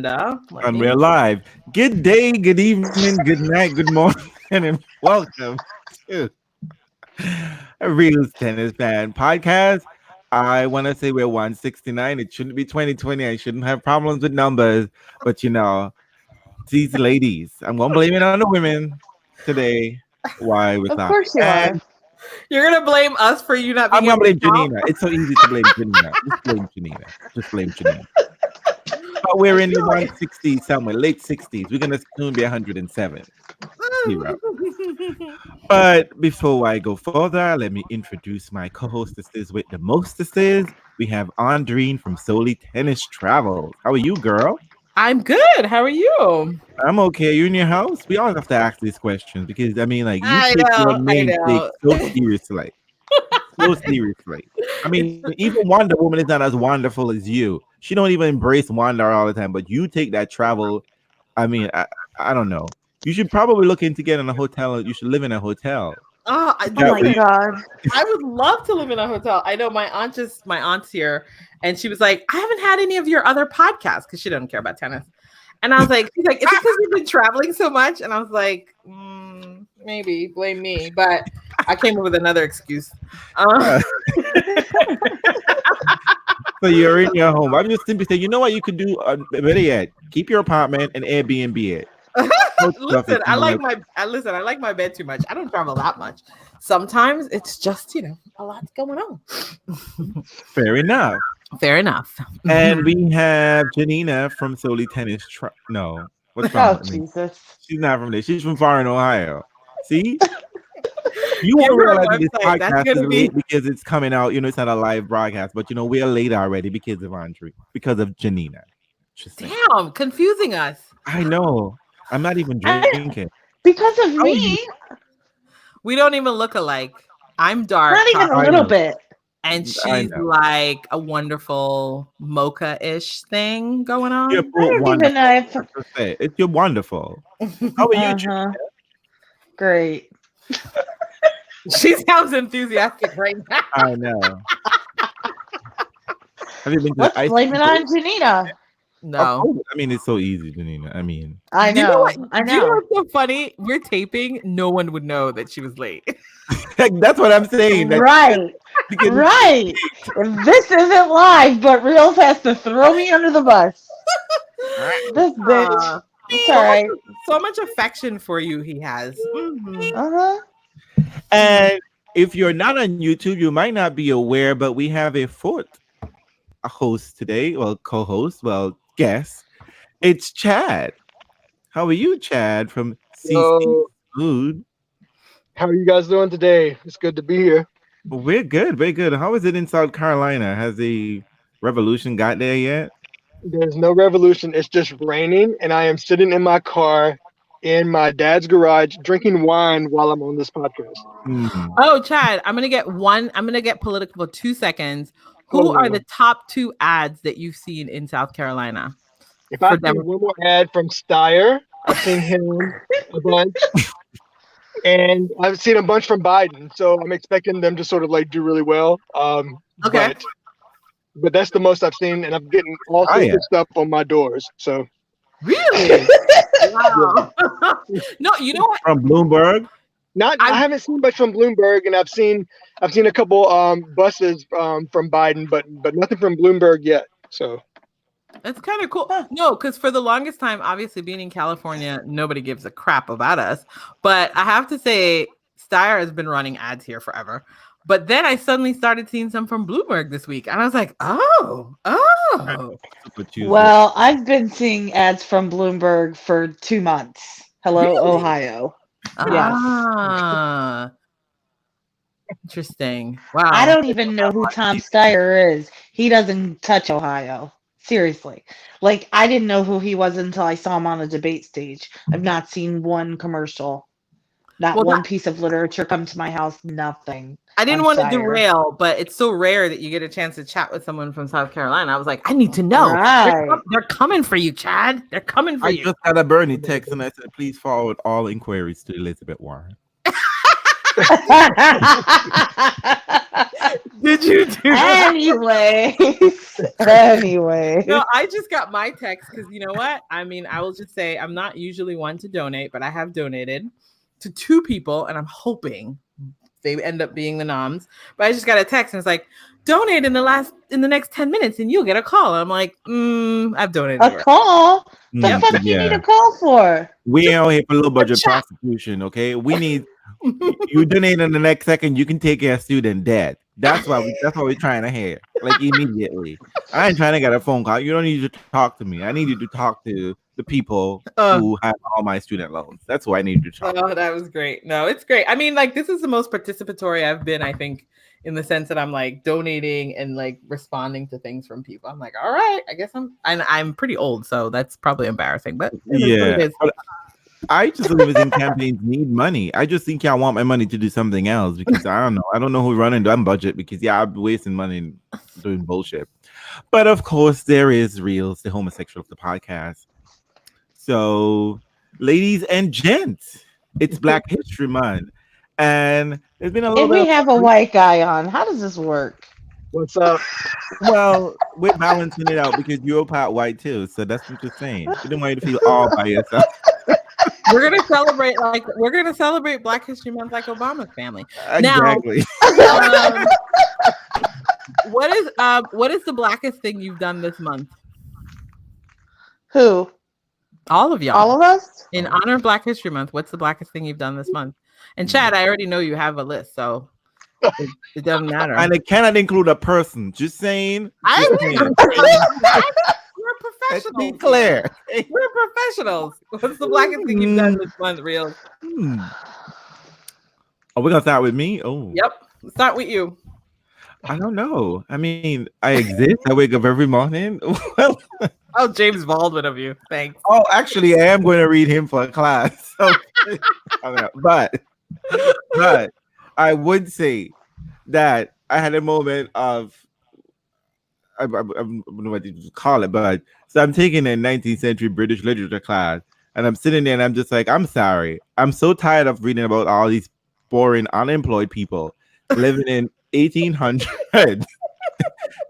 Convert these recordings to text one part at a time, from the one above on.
And we're live. Good day, good evening, good night, good morning, and welcome to a Real Tennis Fan podcast. I want to say we're 169. It shouldn't be 2020. I shouldn't have problems with numbers, but these ladies, I'm going to blame it on the women today. Why with Of that? course you are. And You're gonna blame us for you not I'm being going to able to blame count? Janina. It's so easy to blame Janina. Just blame Janina. Just blame Janina. But we're I in the feel like 160s somewhere, late 60s. We're going to soon be 107. Zero. But before I go further, let me introduce my co-hostesses with the mostesses. We have Andrine from Solely Tennis Travels. How are you, girl? I'm good. How are you? I'm okay. You in your house? We always have to ask these questions because I mean, like, you I take your know. I namesake know. so seriously. So seriously. I mean, even Wonder Woman is not as wonderful as you. She don't even embrace wonder all the time, but you take that travel. I mean, I don't know. You should probably look into getting a hotel. You should live in a hotel. Oh That my way, god. I would love to live in a hotel. I know my aunt's here, and she was like, "I haven't had any of your other podcasts because she doesn't care about tennis." And I was like, "She's like, is it because you've been traveling so much?" And I was like, "Maybe blame me," but I came up with another excuse. uh, so you're in your home. I'm just simply saying, you know what you could do? Better yet, keep your apartment and Airbnb it. Most stuff is Listen, kind of like I like my bed too much. I don't travel that much. Sometimes it's just a lot's going on. fair enough. Fair enough. And we have Janina from Solely Tennis. No, what's wrong Oh with me? Jesus. She's not from there. She's from far in Ohio. See, you Give won't her a realize that this website. That's podcast is gonna be late because it's coming out. It's not a live broadcast, but we are late already because of Andre, because of Janina. Just saying. damn confusing us. I know. I'm not even I, drinking. because of How are you? me, We don't even look alike. I'm dark, not even a I little know. bit. and I she's know. like a wonderful mocha-ish thing going You're on. I both don't even wonderful. know if That's what I say. You're wonderful. How are you? uh-huh. Great. She sounds enthusiastic right now. I know. Have you been to the Let's ice blame it cream? on Janina. No. Oh, I mean, it's so easy, Janina. I mean, I You know know. what? I Do you know know. what's so funny? We're taping. No one would know that she was late. that's what I'm saying. Right. Because Right. If this isn't live, but Reels has to throw me under the bus. This bitch. It's all right. So much affection for you he has. Mhm. Uh-huh. and if you're not on YouTube, you might not be aware, but we have a host today. Well, co-host. Well, guest. It's Chad. How are you, Chad from CC Yo, Food? how are you guys doing today? It's good to be here. We're good. We're good. How is it in South Carolina? Has the revolution got there yet? There's no revolution. It's just raining, and I am sitting in my car in my dad's garage drinking wine while I'm on this podcast. Hmm. Oh, Chad, I'm gonna get political for 2 seconds. Oh, Who are no. the top two ads that you've seen in South Carolina? If I For see them? one more ad from Steyer, I've seen him a bunch, and I've seen a bunch from Biden. So I'm expecting them to sort of like do really well. Okay. But that's the most I've seen, and I'm getting all Oh sorts yeah. of stuff on my doors. So Really? yeah. Wow. No, you know what? From Bloomberg. I haven't seen much from Bloomberg, and I've seen a couple buses from Biden, but nothing from Bloomberg yet. So It's kind of cool. No, because for the longest time, obviously being in California, nobody gives a crap about us. But I have to say, Steyer has been running ads here forever. But then I suddenly started seeing some from Bloomberg this week, and I was like, oh. Super Tuesday. Well, I've been seeing ads from Bloomberg for 2 months. Hello, Really? Ohio. Yes. Ah, interesting. Wow. I don't even know who Tom Steyer is. He doesn't touch Ohio. Seriously. Like, I didn't know who he was until I saw him on a debate stage. I've not seen one commercial, not Well, one piece of literature come to my house, nothing. I didn't on want to Steyer. derail, but it's so rare that you get a chance to chat with someone from South Carolina. I was like, I need to know. Right. They're coming for you, Chad. They're coming for I you. just got a Bernie text and I said, please forward all inquiries to Elizabeth Warren. Did you do that? Anyways. No, I just got my text because you know what? I mean, I will just say I'm not usually one to donate, but I have donated to 2 people, and I'm hoping they end up being the noms. But I just got a text and it's like, donate in the next 10 minutes and you'll get a call. I'm like, I've donated. A call? The Mm, fuck you need yeah. a call for? We ain't out here for low budget chat. prostitution, okay? We need you donate in the next second, you can take your student dead. That's what we're trying to hear. Like immediately. I ain't trying to get a phone call. You don't need to talk to me. I need you to talk to the people who have all my student loans. That's who I need to talk to. Oh, that was great. No, it's great. I mean, like, this is the most participatory I've been, I think, in the sense that I'm like donating and like responding to things from people. I'm like, all right, I guess I'm pretty old, so that's probably embarrassing. But yeah. I just believe in campaigns need money. I just think y'all want my money to do something else because I don't know. I don't know who's running that budget because I'm wasting money doing bullshit. But of course, there is Reels, the homosexual of the podcast. So, ladies and gents, it's Black History Month, and there's been a little And bit. we have a white guy on. How does this work? What's up? Well, we're balancing it out because you're part white too, so that's what you're saying. You don't want you to feel all by yourself. We're gonna celebrate Black History Month like Obama's family. Exactly. Now, what is the blackest thing you've done this month? Who? All of y'all. All of us? In honor of Black History Month, what's the blackest thing you've done this month? And Chad, I already know you have a list, so it doesn't matter. And it cannot include a person. Just saying. We're Let's professionals. be clear. We're professionals. What's the blackest thing you've done this month, Real? Are we gonna start with me? Oh, Yep. Let's start with you. I don't know. I mean, I exist. I wake up every morning. Well, Oh, James Baldwin of you. Thanks. oh, actually, I am going to read him for a class. So, but I would say that I had a moment of I don't know what you call it, but so I'm taking a 19th century British literature class, and I'm sitting there and I'm just like, I'm sorry, I'm so tired of reading about all these boring unemployed people living in 1800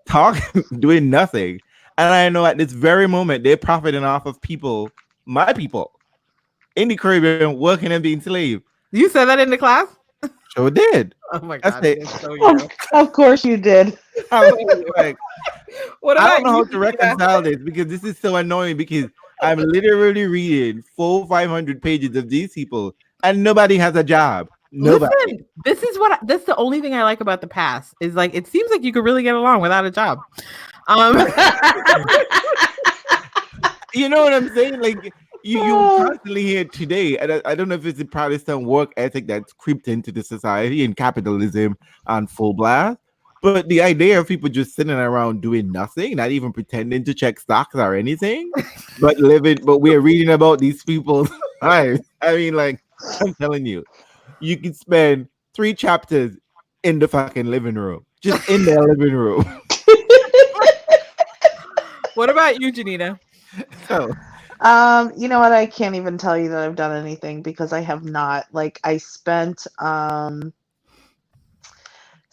talking, doing nothing. And I know at this very moment they're profiting off of people, my people, in the Caribbean, working and being slaves. You said that in the class? Sure did. Oh my That's god. it. It's so you. Of course you did. I was like, What I about don't know how you, to Gina? reconcile this because this is so annoying because I'm literally reading 500 pages of these people and nobody has a job. Nobody. Listen, this is the only thing I like about the past is like it seems like you could really get along without a job. You know what I'm saying? Like you constantly hear today, and I don't know if it's the Protestant work ethic that's creeped into the society and capitalism on full blast, but the idea of people just sitting around doing nothing, not even pretending to check stocks or anything, but we're reading about these people's lives. I mean, like, I'm telling you, you can spend 3 chapters in the fucking living room, just in their living room. What about you, Janina? So, You know what? I can't even tell you that I've done anything because I have not. Like I spent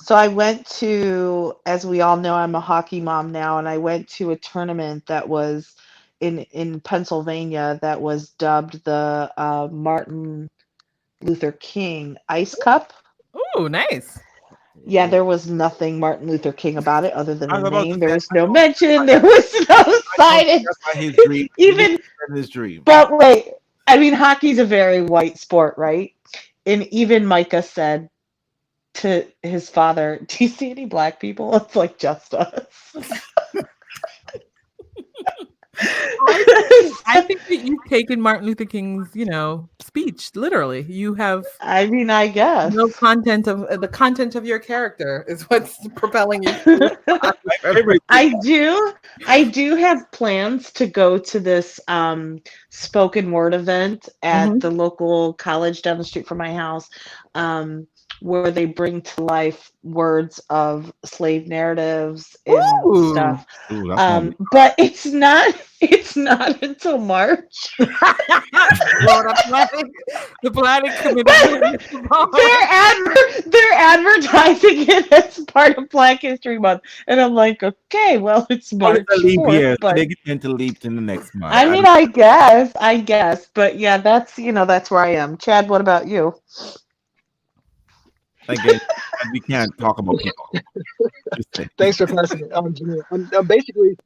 so I went to, as we all know, I'm a hockey mom now, and I went to a tournament that was in Pennsylvania that was dubbed the Martin Luther King Ice Cup. Ooh, nice. Yeah, there was nothing Martin Luther King about it other than I was a about name. to There say, was no mention. There was no signage. his dream, Even his dream. But wait, I mean, hockey's a very white sport, right? And even Micah said to his father, "Do you see any black people?" It's like just us. I think that you've taken Martin Luther King's, speech literally. You have I mean, I guess. no content of the content of your character is what's propelling you. I do have plans to go to this spoken word event at the local college down the street from my house, where they bring to life words of slave narratives and Ooh. stuff. Ooh, that's gonna be But it's not until March. Well, the planet committed. They're advertising it as part of Black History Month, and I'm like, okay, well, it's well, March it's a leap 4th, year, so but they get to leap in the next month. I mean, I guess, but yeah, that's that's where I am. Chad, what about you? Again, we can't talk about people. Just say. Thanks for passing it on to me. Basically,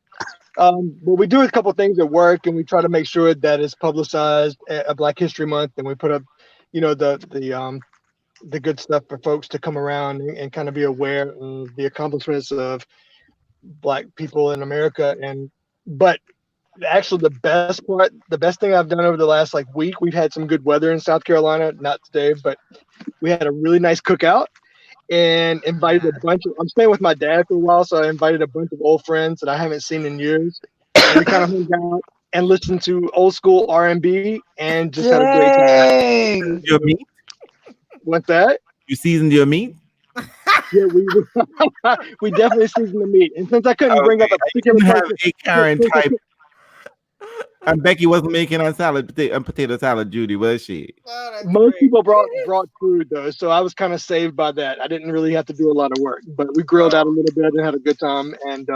well, we do a couple things at work, and we try to make sure that it's publicized at Black History Month, and we put up, the good stuff for folks to come around and kind of be aware of the accomplishments of Black people in America. But actually, the best thing I've done over the last week, we've had some good weather in South Carolina. Not today, but we had a really nice cookout. And invited a bunch of. I'm staying with my dad for a while, so I invited a bunch of old friends that I haven't seen in years. And we kind of hung out and listened to old school R&B and just had a great time. Dang. Your meat? What's that? You seasoned your meat? Yeah, we definitely seasoned the meat. And since I couldn't bring up a particular You have person, a Karen type. And Becky wasn't making a potato salad, Judy, was she? most people brought food though, so I was kind of saved by that. I didn't really have to do a lot of work, but we grilled out a little bit and had a good time. And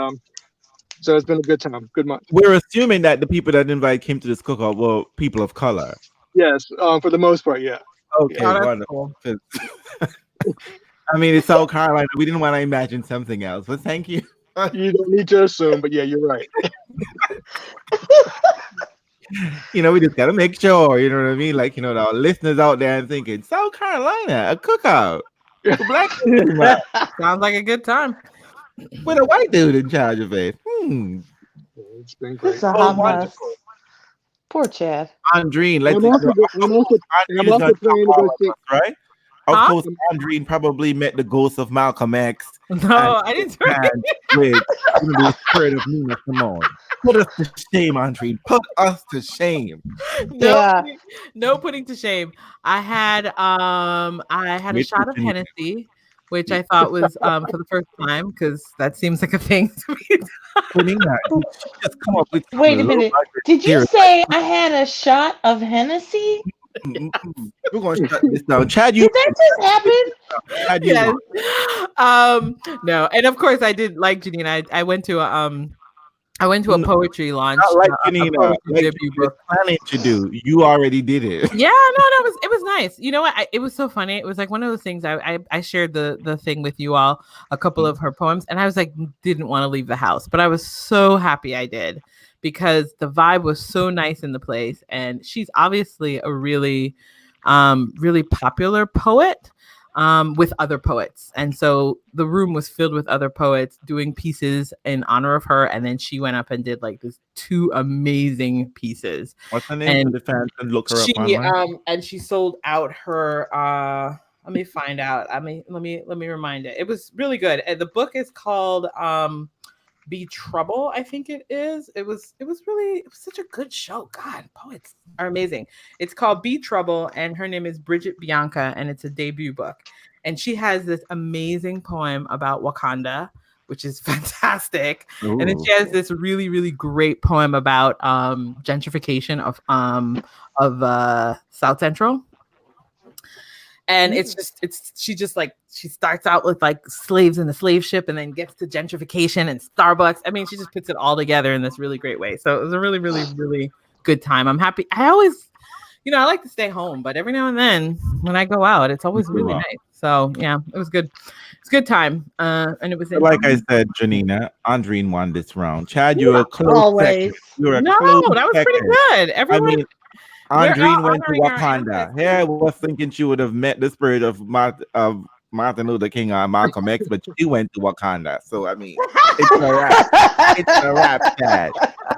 so it's been a good time, good month. We're assuming that the people that invite came to this cookout were people of color. Yes, for the most part, yeah. Okay, wonderful. I mean, it's South Carolina. We didn't want to imagine something else, but thank you. You don't need to assume, but yeah, you're right. We just gotta make sure, you know what I mean? Our listeners out there and thinking, South Carolina, a cookout. For Black people, Sounds like a good time. with a white dude in charge of it. It's been great. It's a hot mess. Poor Chad. Andreen, let's I'm also planning to go see. right? Of Huh? course, Andreen probably met the ghost of Malcolm X. No, I didn't. With the spirit of Nina Simone. Put us to shame, Andreen. Put us to shame. No putting to shame. I had a shot of Hennessy, which I thought was for the first time, because that seems like a thing to me. Just come up with. Wait a minute. Did you say I had a shot of Hennessy? We're going to shut this down. Chad, Did that just happen? Yes. No, and of course I did like Janina. I went to a poetry launch. Not like Janina, like you were planning to do. You already did it. Yeah, no, it was nice. You know what? It was so funny. It was like one of those things. I shared the thing with you all, a couple of her poems, and I was like, didn't want to leave the house, but I was so happy I did, because the vibe was so nice in the place, and she's obviously a really, really popular poet. With other poets, and so the room was filled with other poets doing pieces in honor of her, and then she went up and did these 2 amazing pieces. What's her name? And the fans can look her up online. And she sold out her let me find out. Let me remind it. It was really good. And the book is called Be Trouble, I think it is. It was such a good show. God, poets are amazing. It's called Be Trouble, and her name is Bridget Bianca, and it's a debut book. And she has this amazing poem about Wakanda, which is fantastic. Ooh. And then she has this really, really great poem about gentrification of South Central. And she starts out with slaves in the slave ship, and then gets to gentrification and Starbucks. I mean, she just puts it all together in this really great way. So it was a really, really, really good time. I'm happy. I always, I like to stay home, but every now and then when I go out, it's always really nice. So yeah, it was good. It's a good time. And it was like I said, Janina, Andreen won this round. Chad, you were close. Second. That was pretty good. Everyone. Andreen went to Wakanda. Here, I was thinking she would have met the spirit of Martin Luther King or Malcolm X, but she went to Wakanda. So, I mean, it's a wrap. It's a wrap, Chad.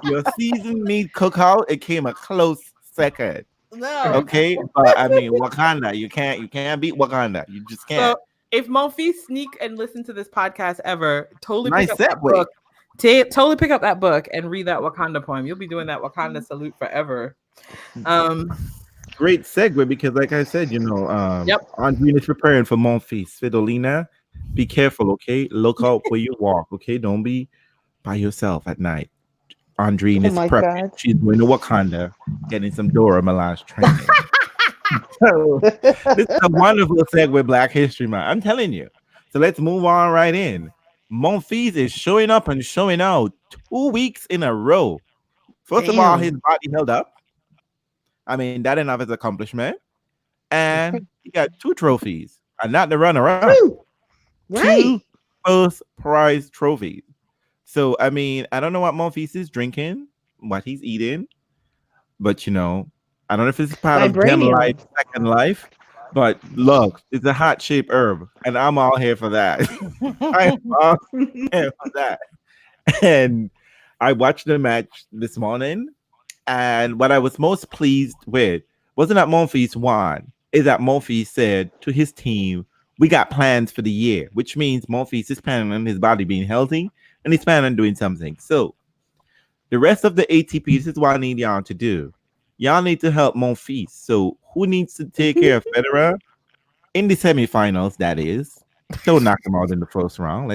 Your season meat cookout, it came a close second. No. Okay? But, I mean, Wakanda, you can't beat Wakanda. You just can't. So, if Monfils sneak and listen to this podcast ever, totally nice pick up that book. Totally pick up that book and read that Wakanda poem. You'll be doing that Wakanda salute forever. great segue because, like I said, Yep. Andrine is preparing for Monfils. Fidolina, be careful, okay? Look out where you walk, okay? Don't be by yourself at night. Andrine Oh is my prepping. god. She's going to Wakanda, getting some Dora Milaje training. So, this is a wonderful segue, Black History Month. I'm telling you. So let's move on right in. Monfils is showing up and showing out 2 weeks in a row. First of all, his Damn. body held up. I mean, that enough his accomplishment. And he got two trophies, and not the runner-up. Woo! Right. Two first prize trophies. So I mean, I don't know what Monfils is drinking, what he's eating, but I don't know if it's part of Gem Vibranium. Life, Second Life. But look, it's a hot shaped herb, and I'm all here for that. I'm all here for that. And I watched the match this morning, and what I was most pleased with wasn't that Monfils won, is that Monfils said to his team, "We got plans for the year," which means Monfils is planning on his body being healthy and he's planning on doing something. So the rest of the ATP, this is what I need y'all to do. Y'all need to help Monfils. So who needs to take care of Federer in the semifinals? That is, don't knock him out in the first round.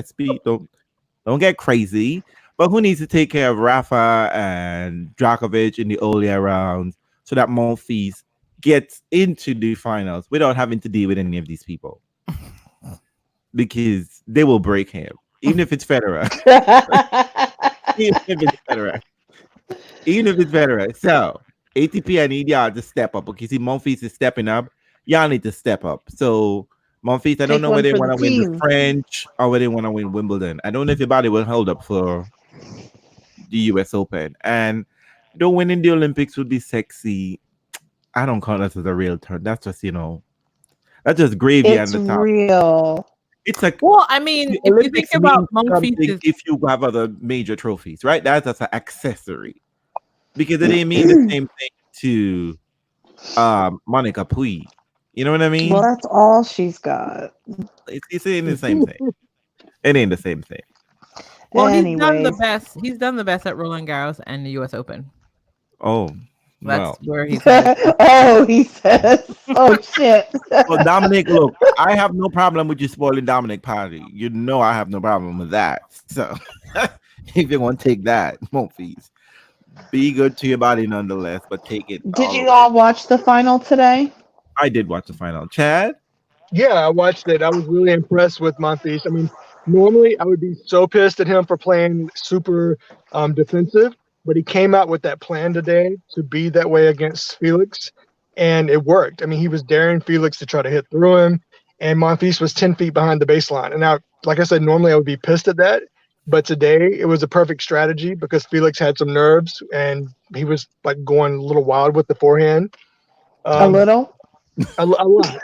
Don't get crazy. But who needs to take care of Rafa and Djokovic in the earlier rounds so that Monfils gets into the finals without having to deal with any of these people? Because they will break him, even if it's Federer. Even if it's Federer. Even if it's Federer. So, ATP, I need y'all to step up. Okay, see, Monfils is stepping up. Y'all need to step up. So, Monfils, I don't Take know one whether they for want the to win the team. French or whether they want to win Wimbledon. I don't know if your body will hold up for the US Open. And don't winning the Olympics would be sexy. I don't call that as a real turn. That's just, that's just gravy on It's the top. real. It's like Well, I mean, the if you think Olympics about means Monfils, something if you have other major trophies, right? That's just an accessory. Because it didn't mean the same thing to Monica Puig. You know what I Well, mean? that's all she's got. It's ain't the same thing. It ain't the same thing. well, he's done the Anyways. best. He's done the best at Roland Garros and the U.S. Open. Oh, That's well. where he's headed. Oh, he says. Oh shit. Well, Dominic, look, I have no problem with you spoiling Dominic party. You know I have no problem with that. So if you want to take that, Monfils, be good to your body nonetheless, but take it Did all the you way. all watch the final today? I did watch the final. Chad? Yeah, I watched it. I was really impressed with Monfils. I mean, normally I would be so pissed at him for playing super defensive, but he came out with that plan today to be that way against Felix, and it worked. I mean, he was daring Felix to try to hit through him, and Monfils was 10 feet behind the baseline. And now, like I said, normally I would be pissed at that, but today it was a perfect strategy because Felix had some nerves and he was like going a little wild with the forehand. A little? A lot.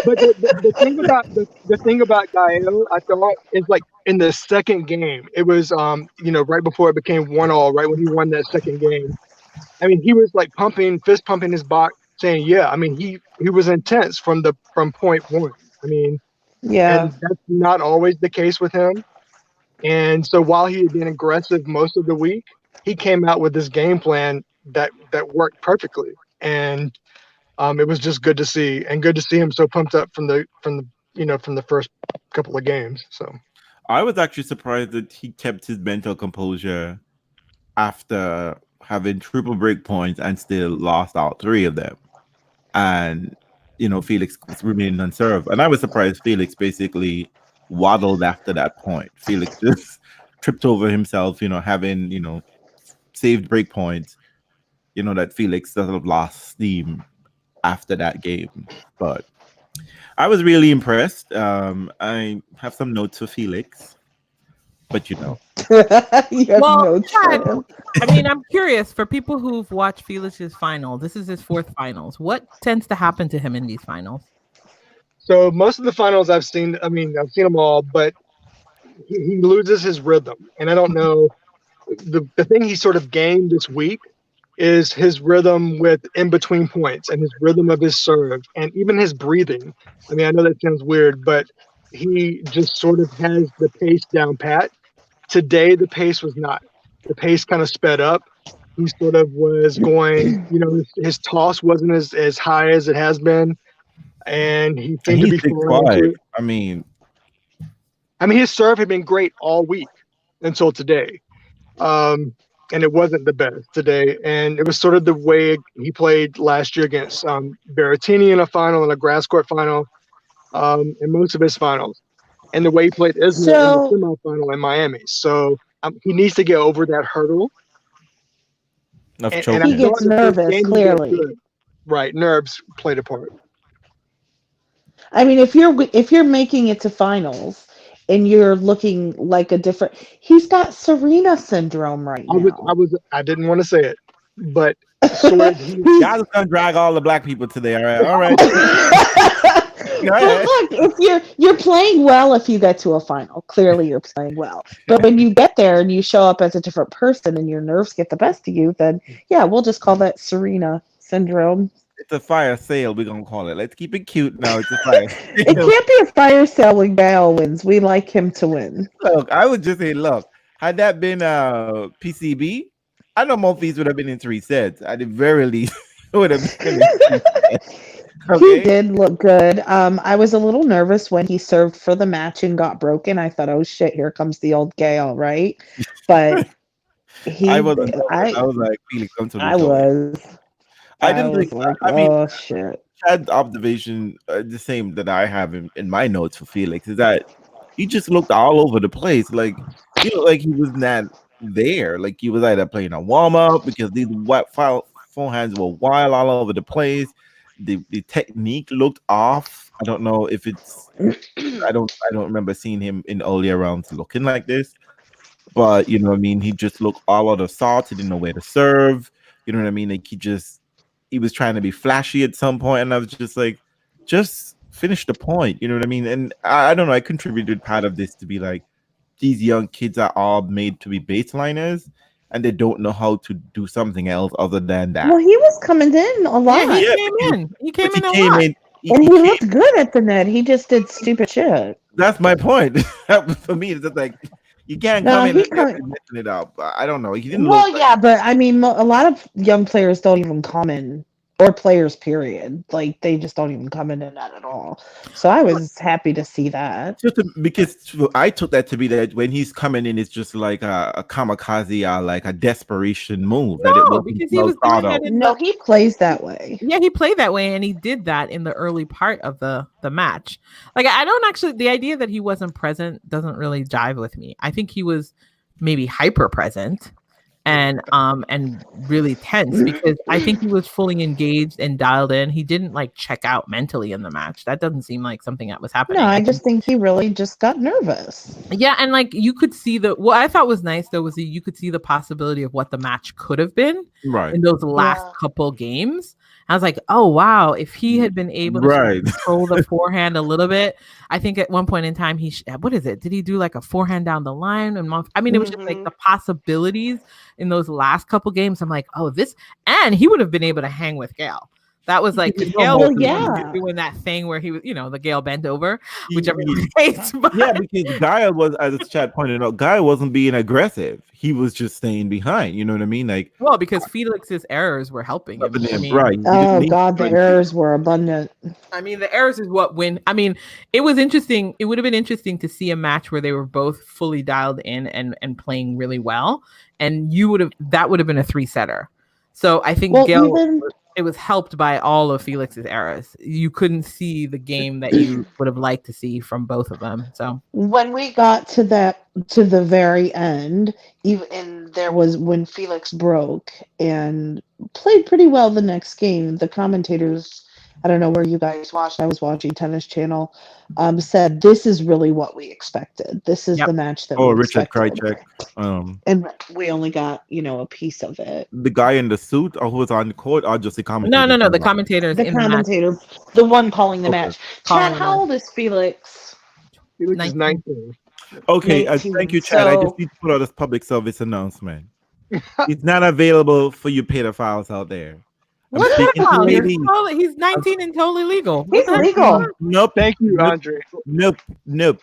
But the thing about the thing about Gael, I thought, is like in the second game, it was right before it became 1-1, right when he won that second game. I mean, he was like fist pumping his back, saying, "Yeah." I mean, he was intense from point one. I mean, Yeah. and that's not always the case with him. And so while he had been aggressive most of the week, he came out with this game plan that worked perfectly. And it was just good to see, and good to see him so pumped up from the first couple of games. So I was actually surprised that he kept his mental composure after having triple break points and still lost all three of them. And Felix remained unserved. And I was surprised Felix basically waddled after that point. Felix just tripped over himself, having, saved break points, that Felix sort of lost steam after that game. But I was really impressed. I have some notes for Felix, but You have Well, notes for Chad, him. I mean, I'm curious for people who've watched Felix's final. This is his fourth finals. What tends to happen to him in these finals? so most of the finals I've seen, I mean, I've seen them all, but he loses his rhythm, and I don't know. The thing he sort of gained this week is his rhythm with in between points and his rhythm of his serve and even his breathing. I mean, I know that sounds weird, but he just sort of has the pace down pat. Today, the pace was not. The pace kind of sped up, he sort of was going, his toss wasn't as high as it has been, and he And seemed to he's be falling into 6'5". it. I mean, His serve had been great all week until today. And it wasn't the best today. And it was sort of the way he played last year against Berrettini in a final and a grass court final, in most of his finals, and the way he played Isner in the So semifinal in Miami. So he needs to get over that hurdle. of And I he choking. thought gets the first nervous, game he did clearly. good. Right, nerves played a part. I mean, if you're making it to finals and you're looking like a different, he's got Serena syndrome right now. I didn't want to say it, but sort of He's Y'all just gonna drag all the black people today. All right, all right. Go but ahead. look, if you're playing well if you get to a final, clearly you're playing well. But when you get there and you show up as a different person and your nerves get the best of you, then yeah, we'll just call that Serena syndrome. It's a fire sale. We're gonna call it. Let's keep it cute now. It's a fire It sale. can't be a fire sale when Gael wins. We like him to win. Look, I would just say, look, had that been PCB, I know Monfils would have been in 3 sets. At the very least, it would have been in 3 sets. He Okay. did look good. I was a little nervous when he served for the match and got broken. I thought, oh shit, here comes the old Gael, right? But I he, wasn't nervous. I was like, Felix, come to me, I Chloe. was, I I didn't was think. like, I mean, oh shit. Chad's observation, the same that I have in my notes for Felix, is that he just looked all over the place. Like he looked like he was not there. Like he was either playing a warm up because these forehands were wild all over the place. The technique looked off. I don't know if it's. I don't remember seeing him in earlier rounds looking like this. But you know what I mean. He just looked all out of sorts. He didn't know where to serve. You know what I mean. Like he was trying to be flashy at some point, and I was just like, just finish the point. You know what I mean? And I don't know. I contributed part of this to be like, these young kids are all made to be baseliners, and they don't know how to do something else other than that. Well, he was coming in a Yeah, lot, he Yeah, came in. He came But he in a came lot. in. and He he came. looked good at the net. He just did stupid shit. That's my point. For me, it's just like you can't No, come in he and come. messing it up. I don't know. He didn't look Well, like. yeah, but I mean, a lot of young players don't even come in, or players, period. Like they just don't even come in the net at all. So I was happy to see that. Because I took that to be that when he's coming in, it's just like a kamikaze or like a desperation move that it No, wasn't because he well was thought doing out. it in No, the he plays that way. yeah, he played that way, and he did that in the early part of the match. Like I don't actually the idea that he wasn't present doesn't really jive with me. I think he was maybe hyper present and really tense because I think he was fully engaged and dialed in. He didn't like check out mentally in the match. That doesn't seem like something that was happening. No, I just think he really just got nervous. Yeah, and like you could see what I thought was nice though was that you could see the possibility of what the match could have been Right. in those last Yeah. couple games. I was like, oh wow, if he had been able to sort of Right. control the forehand a little bit, I think at one point in time what is it? Did he do like a forehand down the line? And I mean, it was just like the possibilities in those last couple games. I'm like, oh, and he would have been able to hang with Gael. That was like Gael was the one who was doing that thing where he was, the Gael bent over, which everyone hates. But Yeah, because Gael was, as the chat pointed out, Gael wasn't being aggressive. He was just staying behind. You know what I mean? Like, well, because Felix's errors were helping him. I mean, right. Oh God, the errors were abundant. I mean, the errors is what win. I mean, it was interesting. It would have been interesting to see a match where they were both fully dialed in and playing really well, and that would have been a 3-setter. So I think Gael. It was helped by all of Felix's errors. You couldn't see the game that you would have liked to see from both of them. So when we got to the very end, there was when Felix broke and played pretty well the next game. The commentators, I don't know where you guys watched. I was watching Tennis Channel. Said this is really what we expected. This is the match that we Richard expected. Krajicek. And we only got a piece of it. The guy in the suit, or who was on the court, or just the commentator? No. The commentators. The commentator, the one calling the match. Chad, how old is Felix? Felix is 19. Okay, thank you, Chad. I just need to put out this public service announcement. It's not available for you pedophiles out there. What is speaking to about? ladies. He's 19 and totally legal. He's What the heck? legal. Nope. Thank you, Nope. Andre. Nope.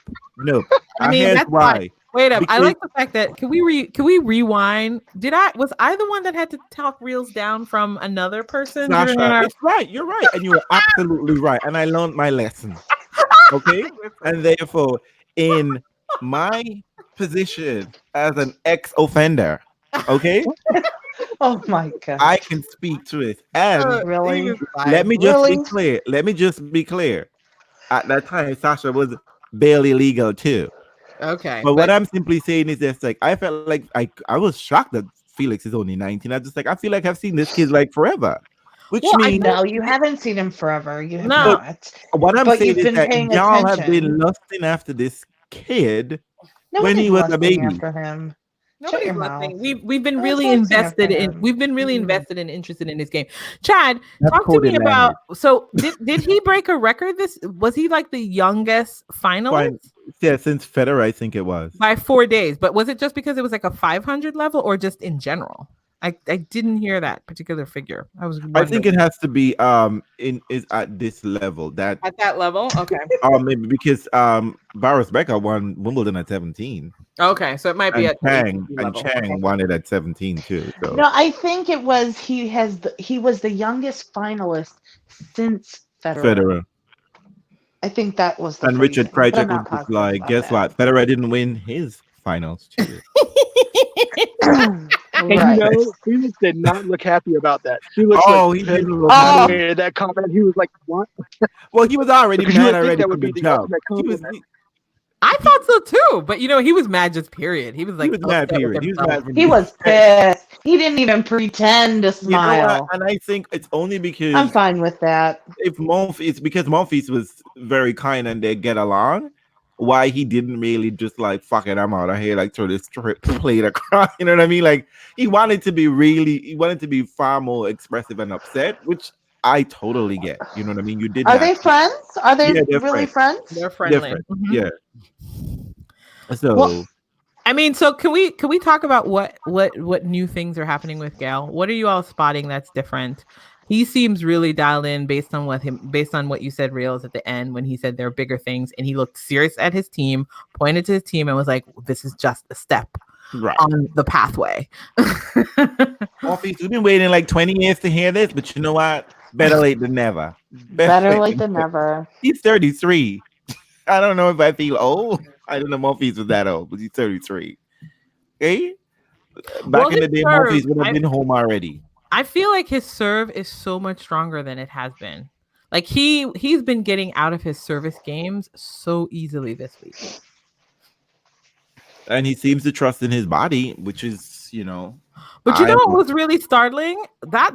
I mean, Here's that's why. fine. Wait up. I Because- like the fact that can we rewind? Was I the one that had to talk reels down from another person during Sasha, our it's right. You're right, and you were absolutely right. And I learned my lesson. Okay, and therefore, in my position as an ex-offender, okay, Oh my god. I can speak to it. And Really? let me just Really? be clear. Let me just be clear. At that time, Sasha was barely legal too. Okay. But what I'm simply saying is this: like, I felt like I was shocked that Felix is only 19. I just like I feel like I've seen this kid like forever, which Well, I means No, you haven't seen him forever. You have No. not. what I'm But saying you've is been that paying y'all have attention. been lusting after this kid when Nobody's he was a lusting baby. after him. Shut nobody's your listening. mouth. We've been No really one's lusting invested after in. him. We've been really invested and interested in his game. Chad, That's talk to me coded about. language. So did he break a record? Was he like the youngest finalist Yeah, since Federer, I think it was. by 4 days? But was it just because it was like a 500 level, or just in general? I didn't hear that particular figure. I was I think wondering. it has to be is at this level that At that level. Okay. maybe because Boris Becker won Wimbledon at 17. Okay, so it might be And at the Chang ATP level. Okay. won it at 17 too. So No, I think it was he was the youngest finalist since Federer. Federer I think that was the and Richard phrasing, but I'm Krajicek was not just positive like, about guess that. what? Federer didn't win his finals too. And you Right. know, Felix did not look happy about that. He looked Oh, like he pissed didn't look Oh. happy. when that comment. He was like, "What?" Well, he was already Because you mad would think already that would from be the the jump. ultimate He was compliment. I thought so too, but he was mad just period. He was like mad. upset with Period. He was himself. mad. From He the- was pissed. He didn't even pretend to You know what? smile. And I think it's only because I'm fine with that. if it's because Monfils was very kind and they get along. Why he didn't really just like fuck it, I'm out of here, like throw this plate across. You know what I mean? Like he wanted to be far more expressive and upset, which I totally get. You know what I mean? You did Are not. they friends? Are they Yeah, they're really friends. friends? They're friendly. Different. Mhm. Yeah. So Well, I mean, so can we talk about what new things are happening with Gael? What are you all spotting that's different? He seems really dialed in based on what you said, Reels, at the end when he said there are bigger things, and he looked serious at his team, pointed to his team, and was like, "This is just a step right. on the pathway." Monfils, we've been waiting like 20 years to hear this, but you know what? Better late than never. better late than never. He's 33. I don't know if I feel old. I don't know Monfils was that old, but he's 33. Okay? Back in the day, Monfils would have been home already. I feel like his serve is so much stronger than it has been. Like he's been getting out of his service games so easily this week. And he seems to trust in his body, which is, But you know what was really startling? I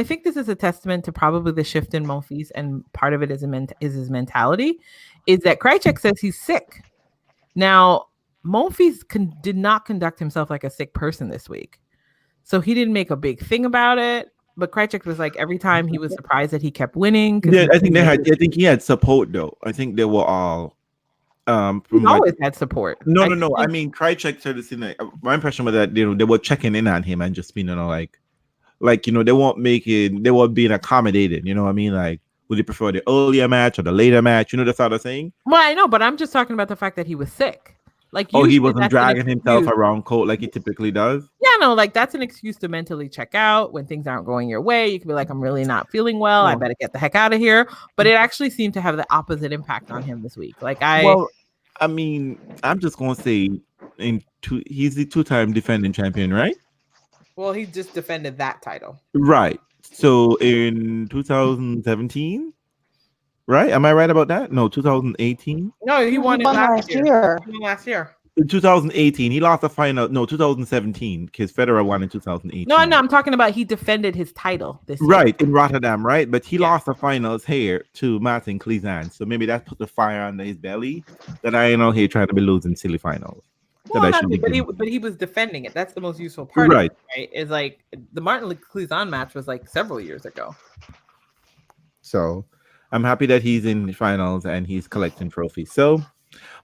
think this is a testament to probably the shift in Monfils, and part of it is his mentality, is that Krajicek says he's sick. Now, Monfils did not conduct himself like a sick person this week. So he didn't make a big thing about it. But Krajicek was like, every time he was surprised that he kept winning. Yeah, I think he had support though. I think they were all he always had support. No. I mean, Krajicek started seeing like my impression was that they were checking in on him and just being they weren't being accommodated. You know what I mean? Like, would you prefer the earlier match or the later match? You know the sort of thing. Well, I know, but I'm just talking about the fact that he was sick. Like, he wasn't dragging himself around court like he typically does. Yeah, no, like that's an excuse to mentally check out when things aren't going your way. You can be like, I'm really not feeling well. I better get the heck out of here. But it actually seemed to have the opposite impact on him this week. I'm just gonna say, he's the two-time defending champion, right? Well, he just defended that title, right? So in 2017. Right? Am I right about that? No, 2018. No, he won it last year. He won last year. In 2018, he lost the final. No, 2017, because Federer won in 2018. No, I'm talking about he defended his title this year. Right, in Rotterdam, right? But he lost the finals here to Martin Klizan. So maybe that put the fire under his belly that I ain't out here trying to be losing silly finals. Well, but he was defending it. That's the most useful part. Right. Of it, right? Is like the Martin Klizan match was like several years ago. So I'm happy that he's in the finals and he's collecting trophies. So,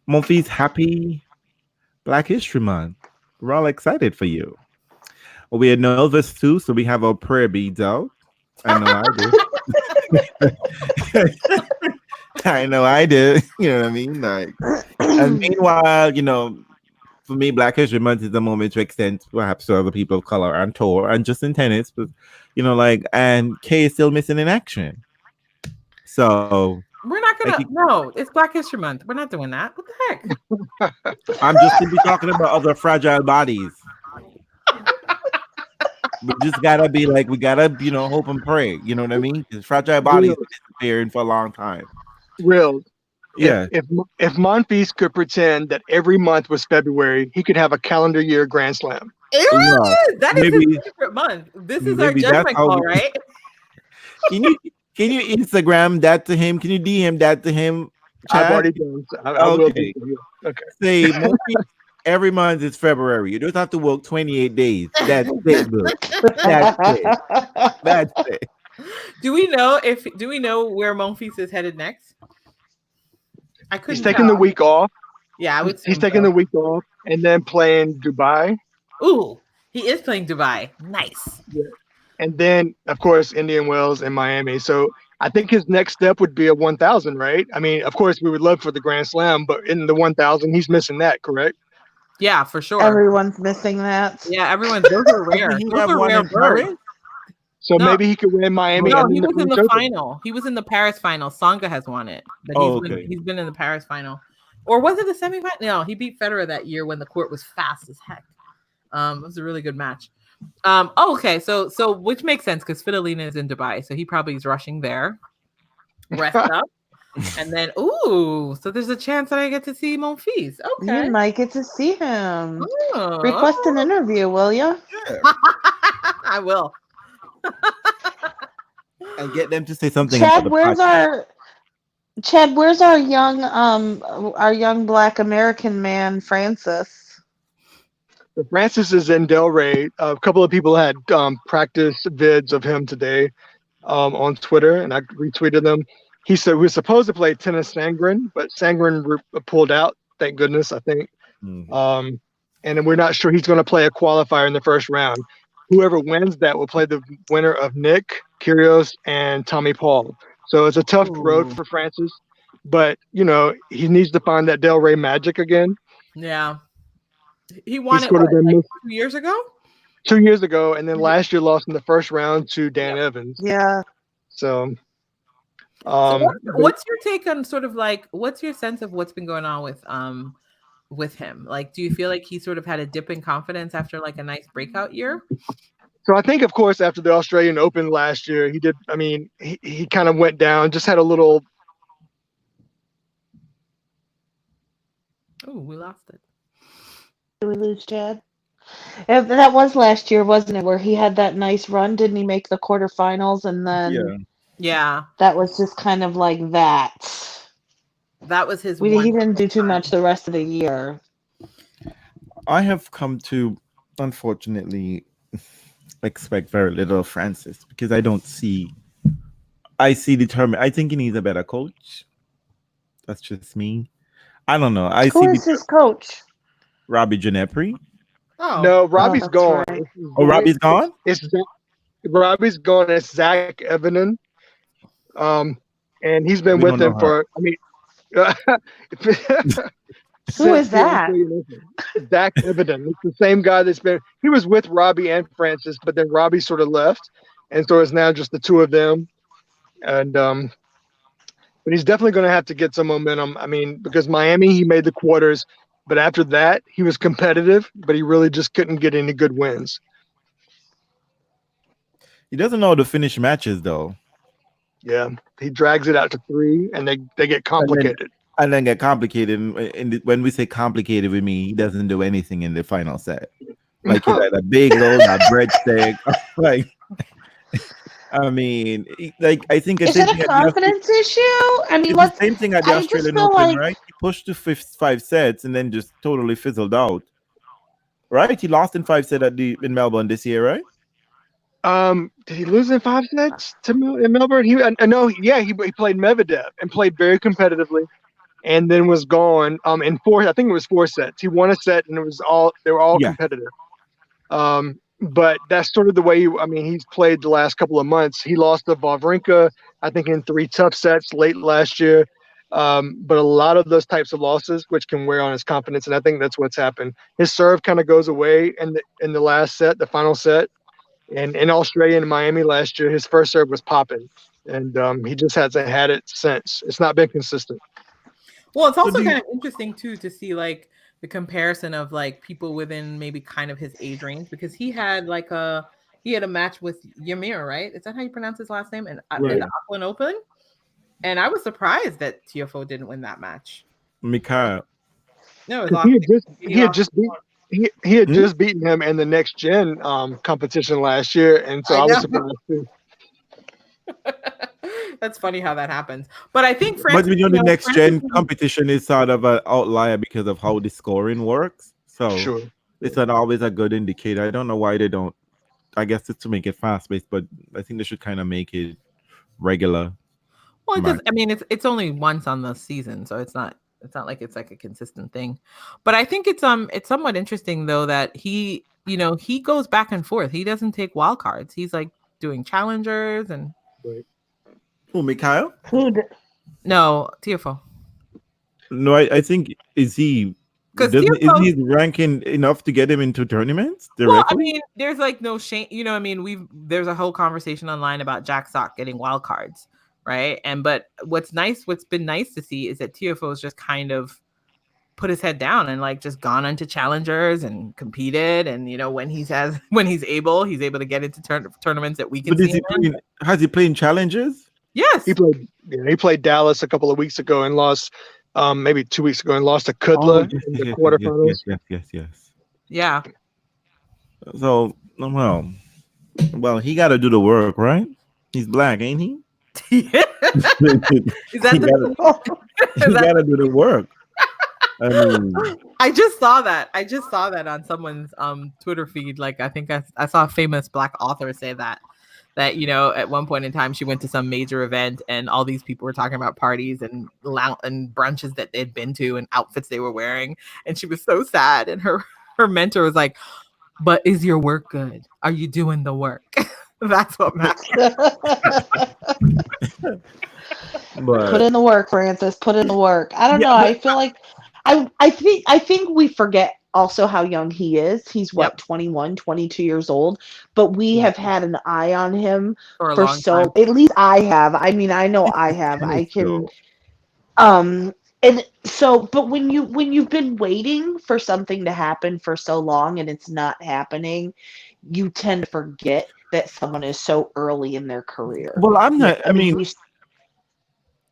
Monfils, happy Black History Month. We're all excited for you. We are nervous too, so we have our prayer beads out. I know I do. I know I do. You know what I mean? Like, and meanwhile, for me, Black History Month is a moment to extend perhaps to other people of color on tour and just in tennis, but and Kay is still missing in action. So We're not I gonna. think No, it's Black History Month. We're not doing that. What the heck? I'm just simply talking about other fragile bodies. We just gotta be like, we gotta, hope and pray. You know what I mean? Because fragile bodies Real, have disappearing for a long time. real. If Yeah. if Monfils could pretend that every month was February, he could have a calendar year Grand Slam. It really Well, is. That is his maybe favorite month. This is our maybe that's judgment how call, we, right? can you Instagram that to him? Can you DM that to him, I've Chad? already done. So I will do Okay. for you. Okay. Say every month is February. You don't have to work 28 days. That's it, boo. That's it. That's it. Do we know where Monfils is headed next? I He's couldn't taking the tell. week off. Yeah, I would He's assume taking so. the week off and then playing Dubai. Ooh, he is playing Dubai. Nice. And then, of course, Indian Wells and Miami. So I think his next step would be a 1,000, right? I mean, of course, we would love for the Grand Slam, but in the 1,000, he's missing that, correct? Yeah, for sure. Everyone's missing that. Yeah, those are rare. Doesn't he Those have are one rare in birds. Paris? So No. maybe he could win Miami. No, and he then was in French the Open. final. He was in the Paris final. Songa has won it, but Okay. he's been in the Paris final, or was it the semifinal? No, he beat Federer that year when the court was fast as heck. It was a really good match. Okay, so which makes sense because Fidelina is in Dubai, so he probably is rushing there, rest up, and then so there's a chance that I get to see Monfils. Okay, You might get to see him. Oh. Request an interview, will you? I will. And get them to say something. Chad, about the where's podcast. our young Black American man, Francis? So Francis is in Delray. A couple of people had practice vids of him today on Twitter, and I retweeted them. He said we were supposed to play tennis Sangren, but Sangren pulled out. Thank goodness, I think. Mhm. And we're not sure he's going to play a qualifier in the first round. Whoever wins that will play the winner of Nick, Kyrgios, and Tommy Paul. So it's a tough road for Francis, but he needs to find that Delray magic again. Yeah, he won it 2 years ago. 2 years ago, and then last year lost in the first round to Dan Evans. Yeah. So, what's your take on sort of like what's your sense of what's been going on with him? Like, do you feel like he sort of had a dip in confidence after like a nice breakout year? So I think, of course, after the Australian Open last year, he did. I mean, he kind of went down, just had a little. Oh, we lost it. Did we lose Chad? That was last year, wasn't it? Where he had that nice run, didn't he? Make the quarterfinals, and then Yeah, that was just kind of like that. That was his. He didn't do too much the rest of the year. I have come to, unfortunately, expect very little of Francis because I see determined. I think he needs a better coach. That's just me. I don't know. Who is his coach? Robbie Ginepri. Oh No, Robbie's that's gone. right. Oh, Robbie's gone? Robbie's gone. It's Zach Evenen. And he's been We with don't them know for. I mean, Who is that? Zach Evenen. It's the same guy that's been. He was with Robbie and Francis, but then Robbie sort of left, and so it's now just the two of them. And but he's definitely going to have to get some momentum. I mean, because Miami, he made the quarters, but after that, he was competitive, but he really just couldn't get any good wins. He doesn't know how to finish matches though. Yeah, he drags it out to 3, and they get complicated. And then get complicated. And when we say complicated, we mean he doesn't do anything in the final set. Like he's like a big load, a breadstick. Like, I mean, I think Is it a confidence issue? I mean, it's the same thing at the Australian Open, like... right? He pushed to 5 sets and then just totally fizzled out. Right? He lost in 5 sets in Melbourne this year, right? Did he lose in 5 sets in Melbourne? He played Medvedev and played very competitively, and then was gone. In 4, I think it was 4 sets. He won a set, and they were all competitive. but that's sort of the way I mean, he's played the last couple of months. He lost to Wawrinka, I think, in 3 tough sets late last year. But a lot of those types of losses, which can wear on his confidence, and I think that's what's happened. His serve kind of goes away in the last set, the final set, and in Australia and Miami last year, his first serve was popping, and he just hasn't had it since. It's not been consistent. Well, it's So also do you, kind of interesting too to see like the comparison of like people within maybe kind of his age range because he had a match with Ymir, right? Is that how you pronounce his last name? And in right, the Auckland Open, and I was surprised that Tiafoe didn't win that match. Mikhail? No, it was Because lost. he had just beat he had Hmm? just beaten him in the next gen competition last year, and so I I was know. surprised too. That's funny how that happens. But I think But Francis, you know, the next Francis gen competition is sort of an outlier because of how the scoring works. So Sure. it's not always a good indicator. I don't know why they don't. I guess it's to make it fast paced, but I think they should kind of make it regular well, it does. match. I mean, it's only once on the season, so it's not like it's like a consistent thing. But I think it's somewhat interesting though that he goes back and forth. He doesn't take wild cards. He's like doing challengers and Right. Oh, Mikhail? Who d- no Tiafoe. No, I think Because doesn't isn't Tiafoe, his ranking enough to get him into tournaments well, I directly? mean, there's like no shame. I mean, there's a whole conversation online about Jack Sock getting wild cards, right? But what's been nice to see is that Tiafoe's just kind of put his head down and like just gone into challengers and competed. And when when he's able to get into tournaments that we can But see is he him in. playing? Has he playing challenges? Yes. He played Dallas a couple of weeks ago and lost maybe 2 weeks ago and lost to Oh, Kudla yes, in the yes, yes, yes, quarterfinals. yes, yes, yes, yes. Yeah. So, well, he got to do the work, right? He's black, ain't he? Is he that got is that to do the work. I mean, I just saw that. On someone's Twitter feed. Like I think I saw a famous black author say that at one point in time she went to some major event and all these people were talking about parties and brunches that they'd been to and outfits they were wearing, and she was so sad, and her mentor was like, "But is your work good? Are you doing the work?" That's what matters. Put but in the work, Francis. Put in the work. I don't yeah, know. but I feel like I think we forget also how young he is. He's Yep. what, 21, 22 years old, but we have had an eye on him For a for long time. at least I have. I mean, I know I have. I tennis can though. and so but when you've been waiting for something to happen for so long and it's not happening, you tend to forget that someone is so early in their career. Well, I'm Yeah, not. I I mean,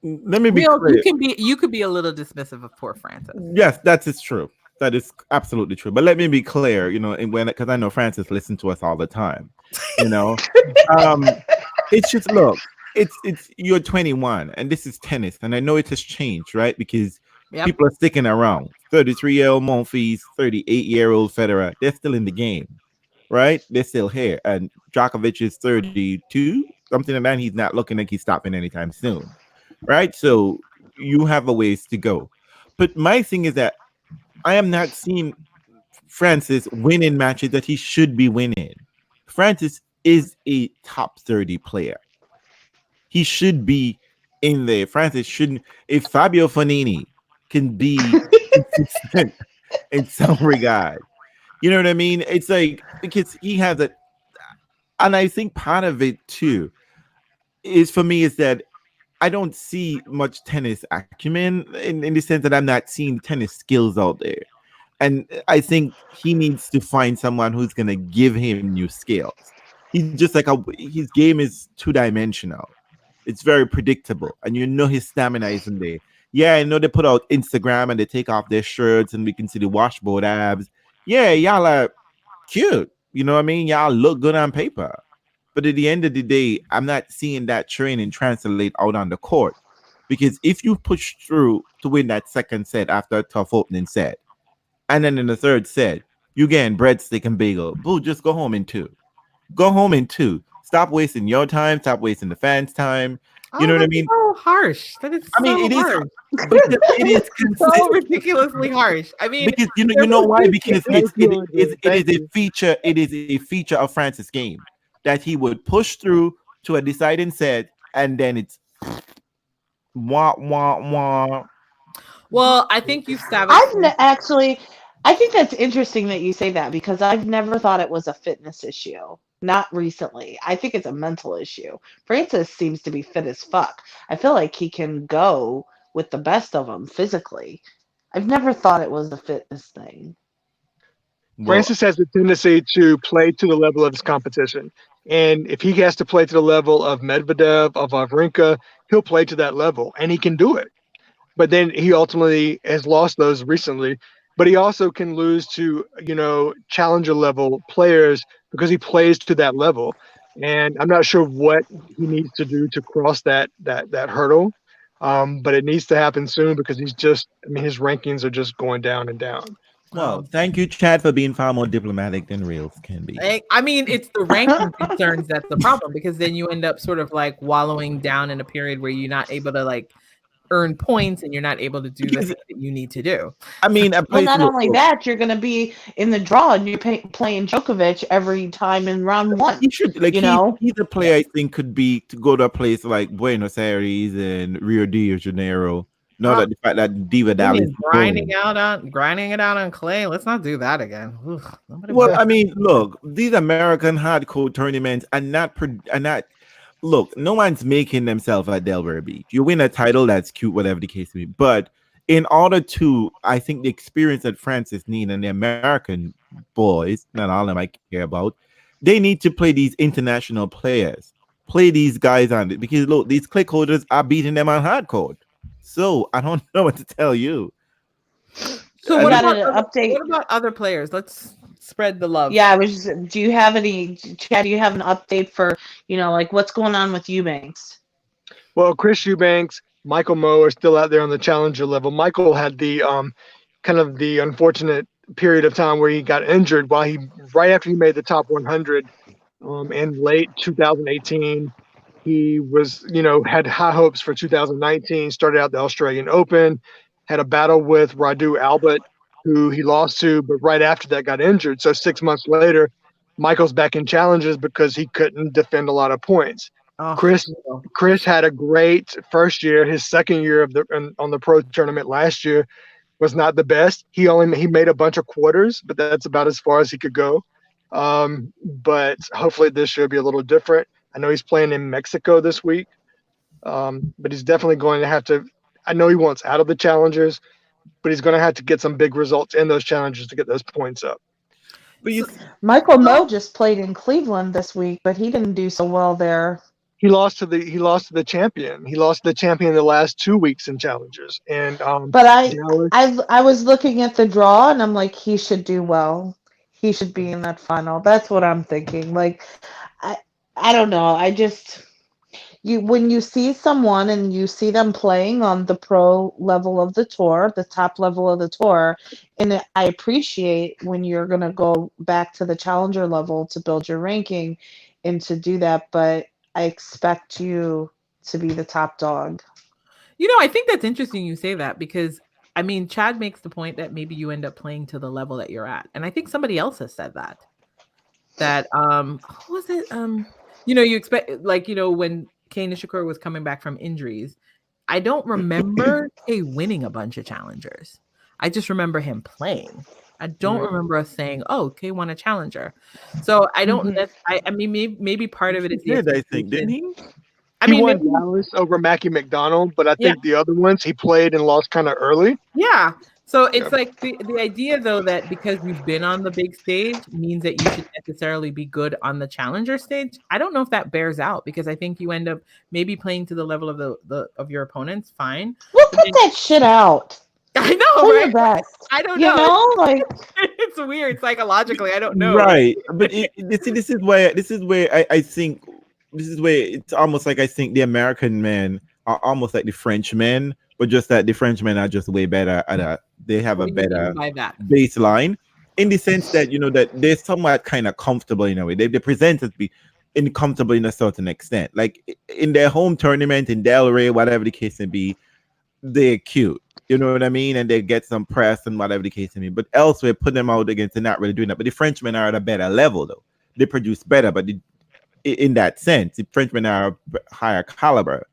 mean, let me be Neil, clear. you could be a little dismissive of poor Francis. Yes, that is true. That is absolutely true. But let me be clear, and when because I know Francis listens to us all the time, you know, um, it's just look, it's you're 21 and this is tennis, and I know it has changed, right? Because Yep. people are sticking around. 33-year-old Monfils, 38-year-old Federer, they're still in the game, right? They're still here, and Djokovic is 32, something like that. He's not looking like he's stopping anytime soon, right? So you have a ways to go. But my thing is that I am not seeing Francis winning matches that he should be winning. Francis is a top 30 player. He should be in there. Francis shouldn't. If Fabio Fonini can be consistent in some regard, you know what I mean? It's like because he has a, and I think part of it too is for me is that I don't see much tennis acumen in the sense that I'm not seeing tennis skills out there. And I think he needs to find someone who's going to give him new skills. He's just like his game is two-dimensional. It's very predictable, and his stamina isn't there. Yeah, I know they put out Instagram and they take off their shirts, and we can see the washboard abs. Yeah, y'all are cute. You know what I mean? Y'all look good on paper. But at the end of the day, I'm not seeing that training translate out on the court. Because if you push through to win that second set after a tough opening set, and then in the third set, you getting breadstick and bagel. Boo, just go home in two. Go home in two. Stop wasting your time. Stop wasting the fans' time. You know Oh, what I that's mean? so harsh. That is I mean, so it is, harsh. because it is So consistent. ridiculously harsh. I mean, Because you there know was why? this. Because Thank you, Andre. it is Thank a you. feature. It is a feature of Francis' game that he would push through to a deciding set, and then it's wah wah wah. Well, I think you established. Actually, I think that's interesting that you say that because I've never thought it was a fitness issue. Not recently. I think it's a mental issue. Francis seems to be fit as fuck. I feel like he can go with the best of them physically. I've never thought it was a fitness thing. Well, Francis has a tendency to play to the level of his competition. And if he has to play to the level of Medvedev, of Wawrinka, he'll play to that level and he can do it. But then he ultimately has lost those recently. But he also can lose to, challenger level players because he plays to that level. And I'm not sure what he needs to do to cross that hurdle. But it needs to happen soon because his rankings are just going down and down. well, Um, thank you, Chad, for being far more diplomatic than Reels can be. I mean, it's the ranking concerns that's the problem because then you end up sort of like wallowing down in a period where you're not able to like earn points and you're not able to do the Because things that you need to do. I mean, a Well, place. not Look, only look, that, you're going to be in the draw and you're playing Djokovic every time in round one. he should like You know, he's a player I think could be to go to a place like Buenos Aires and Rio de Janeiro. Not Uh, that the fact that Diva you Dali is mean boom. grinding it out on clay? Let's not do that again. Ugh, nobody Well, wants. I mean, look, these American hardcore tournaments are not. Look, no one's making themselves at Delaware Beach. You win a title, that's cute, whatever the case may be. But in order to, I think the experience that Francis need and the American boys, not all of them I care about, they need to play these international players, play these guys on it because look, these click holders are beating them on hardcore. So I don't know what to tell you. So I we what mean, got about an update. what about other players? Let's spread the love. Yeah, I was. Do you have any, Chad? Do you have an update for like what's going on with Eubanks? Well, Chris Eubanks, Michael Moe are still out there on the challenger level. Michael had the kind of the unfortunate period of time where he got injured while he right after he made the top 100 in late 2018. He was, had high hopes for 2019. Started out the Australian Open, had a battle with Radu Albert, who he lost to, but right after that got injured. So 6 months later, Michael's back in challenges because he couldn't defend a lot of points. Oh, Chris no. Chris had a great first year. His second year on the pro tournament last year was not the best. He made a bunch of quarters, but that's about as far as he could go. But hopefully this year will be a little different. I know he's playing in Mexico this week, but he's definitely going to have to. I know he wants out of the challengers, but he's going to have to get some big results in those challenges to get those points up. but So, Michael so Moe just played in Cleveland this week, but he didn't do so well there. He lost to the champion. He lost to the champion the last 2 weeks in challengers, and But Dallas. I was looking at the draw and I'm like, he should do well. He should be in that final. That's what I'm thinking. Like, I I don't know. I just you when you see someone and you see them playing on the pro level of the tour, the top level of the tour, and I appreciate when you're gonna go back to the challenger level to build your ranking and to do that, but I expect you to be the top dog. I think that's interesting you say that because I mean, Chad makes the point that maybe you end up playing to the level that you're at. And I think somebody else has said that. That who was it? You expect like, when Kei Nishikori was coming back from injuries, I don't remember Kei winning a bunch of challengers. I just remember him playing. I don't Right. remember us saying, "Oh, Kei won a challenger." So I don't. Mhm. I mean, maybe part of it he is the did, I think, didn't expectation. he? I He mean, won maybe Dallas over Mackie McDonald, but I yeah. think the other ones he played and lost kind of early. Yeah. So Yeah. it's like the idea though that because you've been on the big stage means that you should necessarily be good on the challenger stage. I don't know if that bears out because I think you end up maybe playing to the level of the of your opponents, fine. We'll But cut then that shit out. I know, Play right? your best. I don't You know. know, like It's weird psychologically. I don't know. Like Right, but see, this is where I think this is where it's almost like I think the American men are almost like the French men, but just that the French men are just way better at they have what a do you mean better by that? baseline in the sense that that they're somewhat kind of comfortable in a way. They present it to be uncomfortable in a certain extent. Like in their home tournament in Delray, whatever the case may be, they're cute. You know what I mean? And they get some press and whatever the case may be. But elsewhere, put them out against, they're not really doing that. But the Frenchmen are at a better level, though. They produce better, but in that sense, the Frenchmen are higher caliber.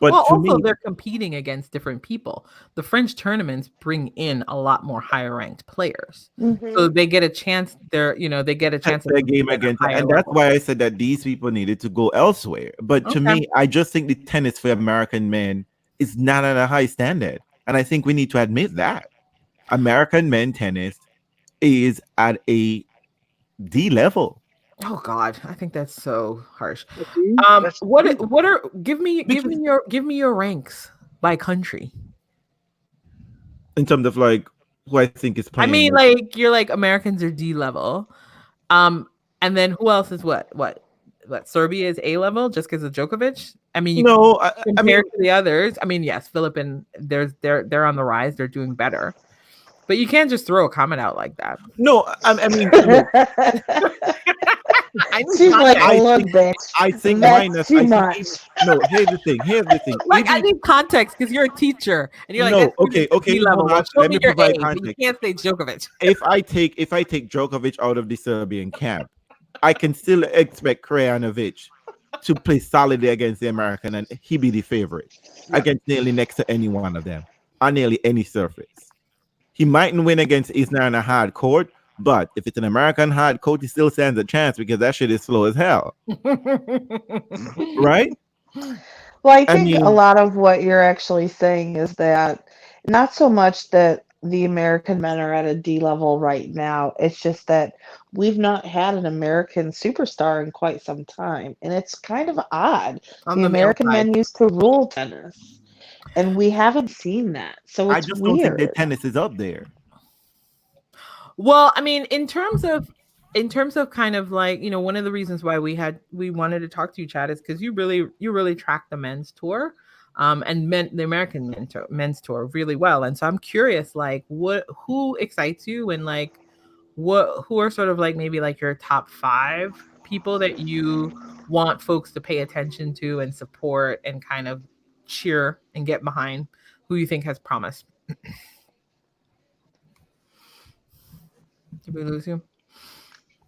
But well, to also me, they're competing against different people. The French tournaments bring in a lot more higher ranked players, so they get a chance. They get a chance their of game competing at a against, higher and that's level. why I said that these people needed to go elsewhere. But to Okay. me, I just think the tennis for American men is not at a high standard, and I think we need to admit that American men tennis is at a D level. Oh God, I think that's so harsh. That's What are give me Because your ranks by country. in terms of like who I think is I playing, mean, like you're like Americans are D level, and then who else is what Serbia is A level just because of Djokovic. I mean, you no, I mean, compared to the others. I mean, yes, Philip and they're on the rise. They're doing better, but you can't just throw a comment out like that. no, I mean, look, I need She's like, context. I look, think bitch. I think That's minus. too I think much. no. Here's the thing. Here's the thing. Like I Even need context because you're a teacher and you're like, no, that student's okay. D level. Hold Well, on. show Let me me your provide A, but you context. can't say Djokovic. If I take Djokovic out of the Serbian camp, I can still expect Krajinovic to play solidly against the American, and he be the favorite against nearly next to any one of them on nearly any surface. He mightn't win against Isner on a hard court, but if it's an American hard court, he still stands a chance because that shit is slow as hell, right? Well, I I think a mean, lot of what you're actually saying is that not so much that the American men are at a D level right now, it's just that we've not had an American superstar in quite some time. And it's kind of odd. On The the male American side. men used to rule tennis, and we haven't seen that. So I it's just don't think their weird. tennis is up there. Well, I mean, in terms of kind of like, one of the reasons why we wanted to talk to you, Chad, is because you really track the men's tour, and the American men's tour really well. And so I'm curious, like, who excites you, and like, who are sort of like maybe like your top 5 people that you want folks to pay attention to and support and kind of cheer and get behind, who you think has promise. Did we lose you?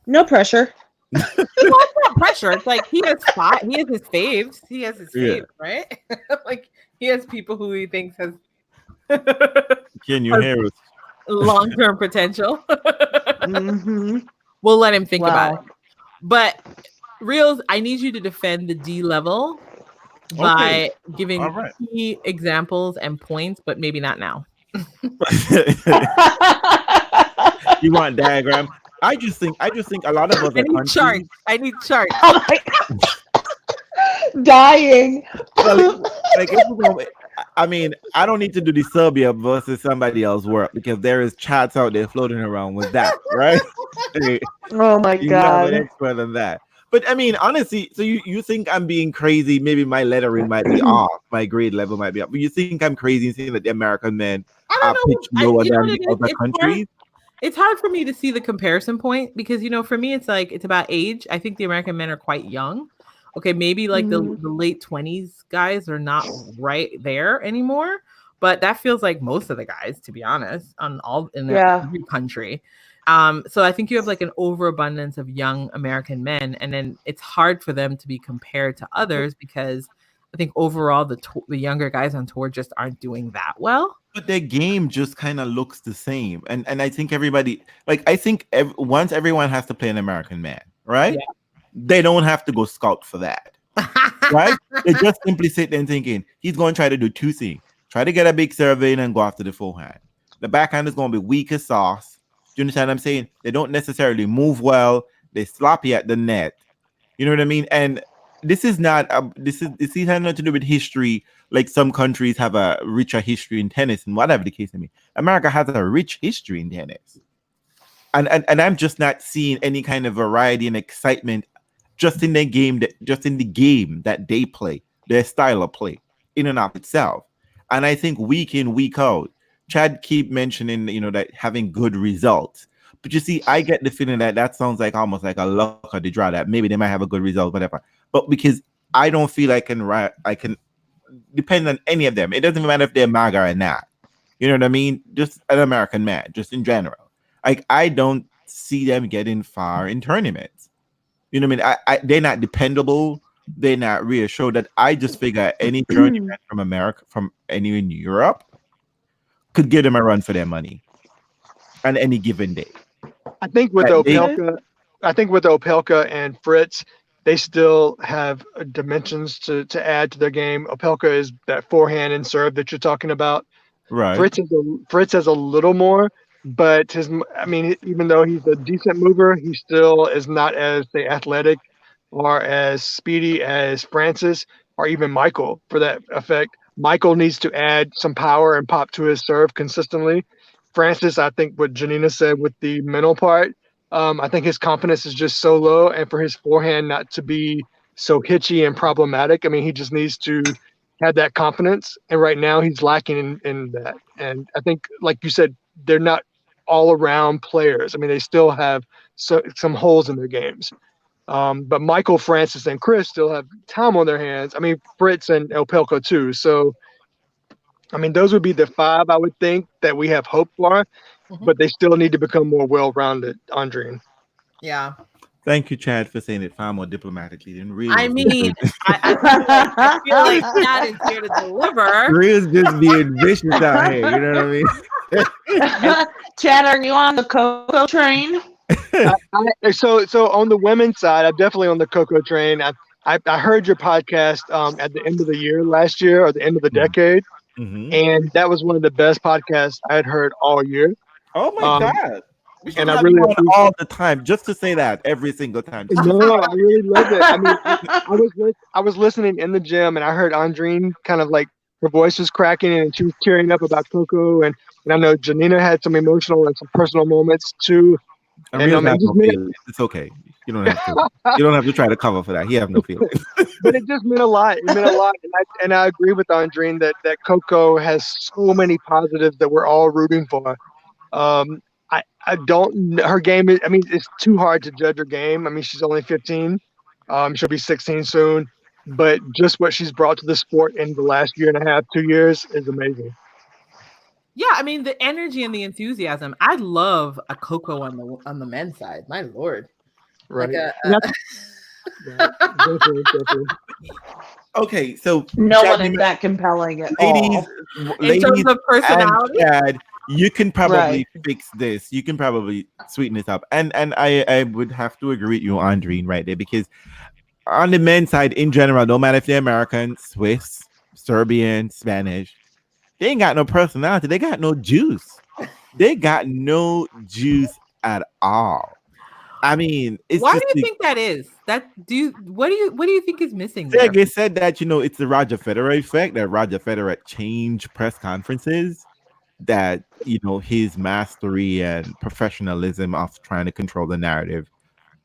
No pressure. Well, it's not pressure. It's like he has his faves. He has his Yeah. faves, right? Like he has people who he thinks has Can you hear us? long-term potential. Hmm. We'll let him think about Wow. it. But Reels, I need you to defend the D level by Okay. giving All right. key examples and points, but maybe not now. You want diagram? I just think a lot of I other need charts. countries. I need charts. Oh my God. Dying. Well, like if we're gonna, I mean, I don't need to do the Serbia versus somebody else work because there is chats out there floating around with that, right? Hey, Oh my you have an God. expert on that. But I mean, honestly, so you think I'm being crazy? Maybe my lettering might be off, my grade level might be off. But you think I'm crazy in saying that the American men I are don't know. pitched lower You know than what the it is? other countries? It's hard for me to see the comparison point because for me it's like it's about age. I think the American men are quite young. Okay, maybe like Mhm. the late 20s guys are not right there anymore, but that feels like most of the guys, to be honest, on all in Yeah. every country. So I think you have like an overabundance of young American men, and then it's hard for them to be compared to others because I think overall the younger guys on tour just aren't doing that well. But their game just kind of looks the same, and I think everybody I think once everyone has to play an American man, right? Yeah. They don't have to go scout for that, right? They just simply sit there and thinking he's going to try to do 2 things: try to get a big survey and go after the forehand. The backhand is going to be weak as sauce. Do you understand what I'm saying? They don't necessarily move well. They sloppy at the net. You know what I mean? And this is not this has nothing to do with history. Like some countries have a richer history in tennis and whatever the case may be. America has a rich history in tennis. And I'm just not seeing any kind of variety and excitement just in the game that they play, their style of play in and of itself. And I think week in, week out, Chad keep mentioning, that having good results. But you see, I get the feeling that that sounds like almost like a luck of the draw, that maybe they might have a good result, whatever. But because I don't feel I can depend on any of them. It doesn't matter if they're MAGA or not. You know what I mean? Just an American man, just in general. Like I don't see them getting far in tournaments. You know what I mean? They're not dependable. They're not reassured. That I just figure any journeyman from America, from anywhere in Europe, could give them a run for their money on any given day. I think with That they Opelka, I think with Opelka and Fritz, they still have dimensions to add to their game. Opelka is that forehand and serve that you're talking about. right, Fritz has a little more, but I mean, even though he's a decent mover, he still is not as say athletic or as speedy as Francis or even Michael for that effect. Michael needs to add some power and pop to his serve consistently. Francis, I think what Janina said with the mental part, I think his confidence is just so low, and for his forehand not to be so hitchy and problematic, I mean, he just needs to had that confidence, and right now he's lacking in that. And I think, like you said, they're not all around players. I mean, they still have some holes in their games. But Michael, Francis, and Chris still have time on their hands. I mean, Fritz and Opelka too. So, I mean, those would be the five I would think that we have hope for, Mhm. but they still need to become more well-rounded, Andreen. Yeah. thank you, Chad, for saying it far more diplomatically than I real. mean, I feel like Chad is here to deliver. Real's just being vicious out here. You know what I mean? Chad, are you on the Coco train? So on the women's side, I'm definitely on the Coco train. I heard your podcast at the end of the year last year or the end of the decade, Mm-hmm. and that was one of the best podcasts I had heard all year. Oh my Um, God. We should and I have really you on appreciate. all the time just to say that every single time. No, I really love it. I mean, I was listening in the gym, and I heard Andreen kind of like her voice was cracking, and she was tearing up about Coco, and I know Janina had some emotional and some personal moments too, And and Real's it have just no meant feelings. It's okay. You don't have to. You don't have to try to cover for that. He have no feelings. but it just meant a lot. It meant a lot, and I agree with Andreen that Coco has so many positives that we're all rooting for. Um, I don't her game is. I mean, it's too hard to judge her game. I mean, she's only 15. She'll be 16 soon, but just what she's brought to the sport in the last year and a half, 2 years is amazing. Yeah, I mean the energy and the enthusiasm. I love a Coco on the men's side. My lord, like Right. a, And right. Definitely, definitely. Okay, so No Chad, one is that compelling at ladies, all. in terms ladies of and personality. Chad, you can probably Right. fix this. You can probably sweeten this up. And I would have to agree with you, Andreen, right there, because on the men's side in general, no matter if they're American, Swiss, Serbian, Spanish, they ain't got no personality. They got no juice. They got no juice at all. I mean, it's Why just do you think that is? What do you think is missing there? Sergey said that it's the Roger Federer effect, that Roger Federer changed press conferences, that his mastery and professionalism of trying to control the narrative.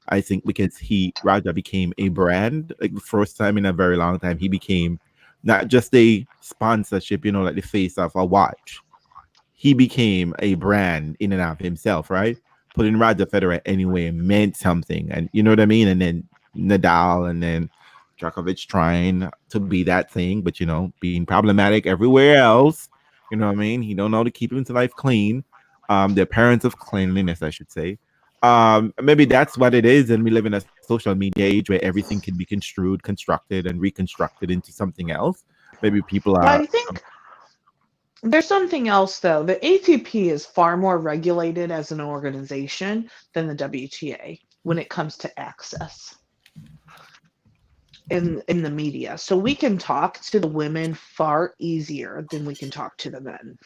I think because Raja became a brand, like the first time in a very long time, he became not just a sponsorship, like the face of a watch. He became a brand in and of himself, right? Putting Roger Federer anyway meant something, and you know what I mean. And then Nadal, and then Djokovic trying to be that thing, but being problematic everywhere else. You know what I mean? He don't know to keep his life clean. The appearance of cleanliness, I should say. Maybe that's what it is, and we live in a social media age where everything can be construed, constructed, and reconstructed into something else. Maybe people Well, are I think there's something else though. The ATP is far more regulated as an organization than the WTA when it comes to access in the media. So we can talk to the women far easier than we can talk to the men.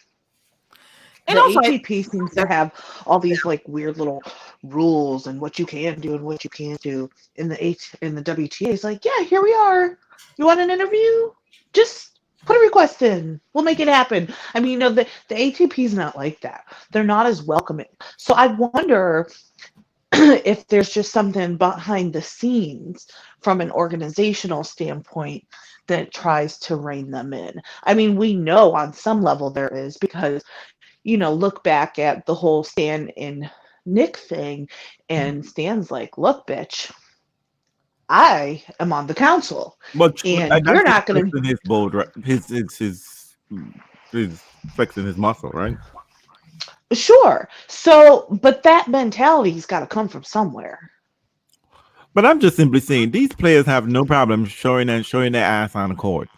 And The also, ATP seems to have all these like weird little rules and what you can do and what you can't do. In the WTA is like, yeah, here we are. You want an interview? Just put a request in. We'll make it happen. I mean, the ATP is not like that. They're not as welcoming. So I wonder if there's just something behind the scenes from an organizational standpoint that tries to rein them in. I mean, we know on some level there is because look back at the whole stand in Nick thing, and Stan's like, "Look, bitch, I am on the council, But and that's you're just not gonna." flexing his bold, right? His flexing his muscle, right? Sure. So, but that mentality's got to come from somewhere. But I'm just simply saying these players have no problem showing their ass on the court,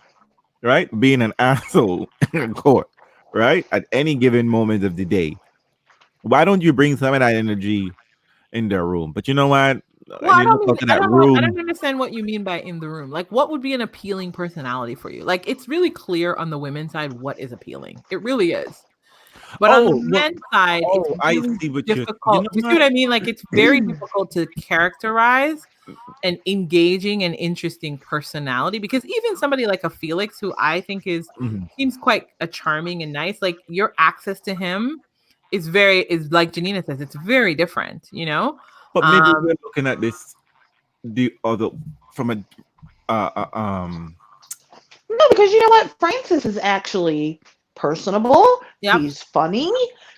right? Being an asshole in court, right? At any given moment of the day. Why don't you bring some of that energy in their room? But you know what? Well, And I you don't just mean look at I that don't know. I don't room. understand what you mean by in the room. Like, what would be an appealing personality for you? Like, it's really clear on the women's side what is appealing. It really is. But on the Oh, well, men's side, it's oh, I really see what you difficult. know Do you see what? what I mean? Like, it's very difficult to characterize an engaging and interesting personality because even somebody like a Felix, who I think Mhm. seems quite a charming and nice, like your access to him is like Janina says, it's very different, you know? But maybe Um, we're looking at this the other from a uh, uh um No, because you know what? Francis is actually personable. yeah. He's funny,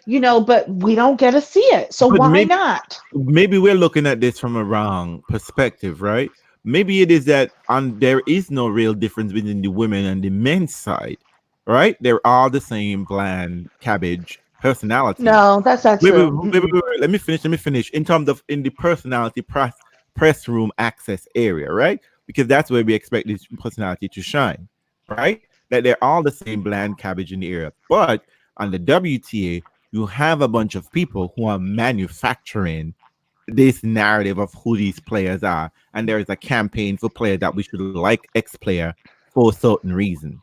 but we don't get to see it. So but why not? maybe we're looking at this from a wrong perspective, right? Maybe it is that there is no real difference between the women and the men's side, right? They're all the same bland cabbage personalities. No, that's not Wait, wait, true. wait, wait, wait. Let me finish. Let me finish. In terms of in the personality press room access area, right? Because that's where we expect this personality to shine, right? That they're all the same bland cabbage in the area. But on the WTA, you have a bunch of people who are manufacturing this narrative of who these players are, and there is a campaign for players that we should like X player for a certain reason.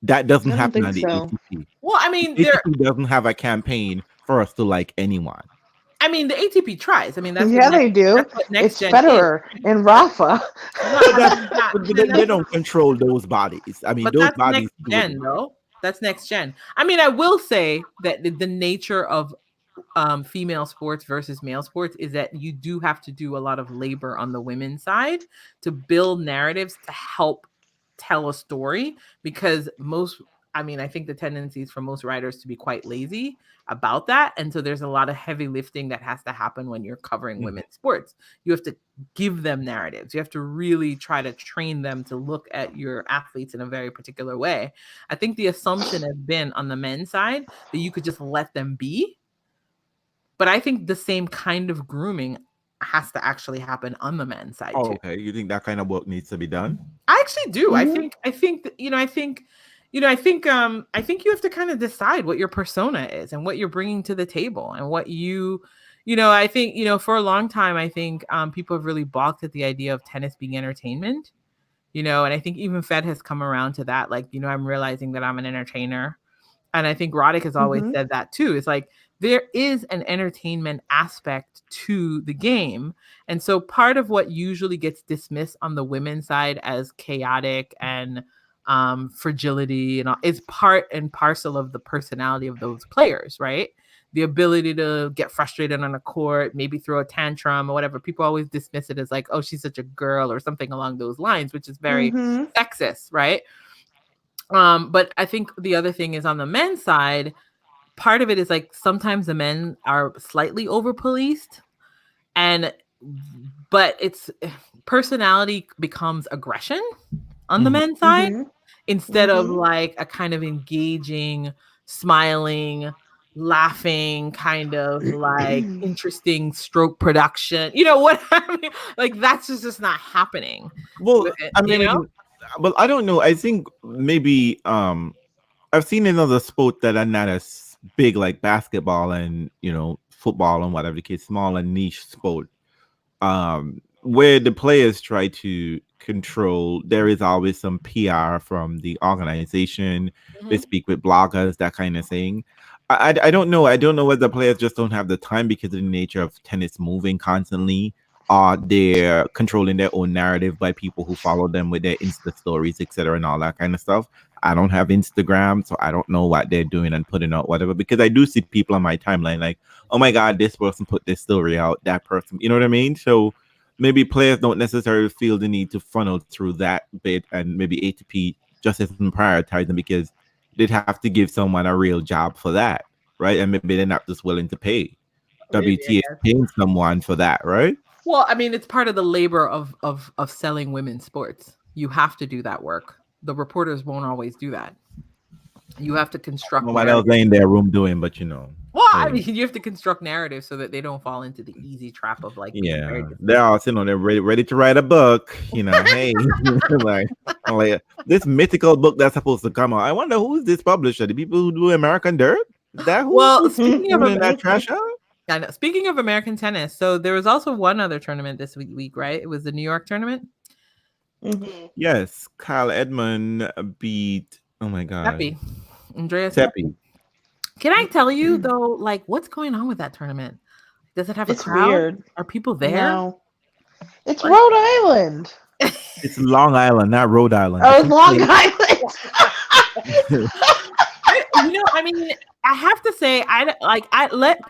That doesn't I don't happen think on the so. ATP. Well, The ATP doesn't have a campaign for us to like anyone. the ATP tries. I mean, Yeah, they do. that's what next It's gen is. Federer and Rafa. No, But no, that's no, not, but and they that's don't control those bodies. I mean, but those that's bodies next do what they gen, do. though. That's next gen. I mean, I will say that the nature of female sports versus male sports is that you do have to do a lot of labor on the women's side to build narratives to help tell a story because I think the tendency is for most writers to be quite lazy about that. And so there's a lot of heavy lifting that has to happen when you're covering Mhm. women's sports. You have to give them narratives. You have to really try to train them to look at your athletes in a very particular way. I think the assumption has been on the men's side that you could just let them be, but I think the same kind of grooming has to actually happen on the men's side Oh, too. okay. You think that kind of work needs to be done? I actually do. Mhm. I think you have to kind of decide what your persona is and what you're bringing to the table and what I think, for a long time, I think people have really balked at the idea of tennis being entertainment, and I think even Fed has come around to that. Like, I'm realizing that I'm an entertainer. And I think Roddick has always Mhm. said that too. It's like there is an entertainment aspect to the game. And so part of what usually gets dismissed on the women's side as chaotic and fragility and all is part and parcel of the personality of those players, right? The ability to get frustrated on a court, maybe throw a tantrum or whatever. People always dismiss it as like, oh, she's such a girl or something along those lines, which is very Mhm. sexist, right? But I think the other thing is on the men's side, part of it is like sometimes the men are slightly over policed and but it's personality becomes aggression on the Mhm. men's side Mhm. instead of Mhm. like a kind of engaging, smiling, laughing, kind of like interesting stroke production. You know what I mean? Like that's just not happening. Well, I You know? mean, well, I don't know. I think maybe I've seen another sport that are not as big like basketball and football and whatever the case, small and niche sport. Where the players try to control, there is always some PR from the organization. They Mhm. speak with bloggers, that kind of thing. I don't know. I don't know whether players just don't have the time because of the nature of tennis moving constantly, or they're controlling their own narrative by people who follow them with their Insta stories, etc., and all that kind of stuff. I don't have Instagram, so I don't know what they're doing and putting out whatever. Because I do see people on my timeline like, oh my god, this person put this story out, that person, you know what I mean? So maybe players don't necessarily feel the need to funnel through that bit, and maybe ATP just isn't prioritizing because they'd have to give someone a real job for that, right? And maybe they're not just willing to pay. Maybe, I WTA guess. paying someone for that, right? Well, I mean, it's part of the labor of selling women's sports. You have to do that work. The reporters won't always do that. You have to construct Nobody else narratives. in their room doing, but Well, I hey, mean, you have to construct narratives so that they don't fall into the easy trap of like being very yeah, they're all sitting on there ready to write a book. Hey, like this mythical book that's supposed to come out. I wonder who's this publisher? The people who do American Dirt? Is that Well, who's speaking of putting that trash out? I know. Speaking of American tennis, so there was also one other tournament this week, right? It was the New York tournament. Yes, Kyle Edmund beat. Oh my God, Happy Andreas. Seppi. Can I tell you though, like, what's going on with that tournament? Does it have a It's crowd? weird. Are people there? No. It's Rhode Island. It's Long Island, not Rhode Island. Oh, it's Long Island. I mean, I have to say,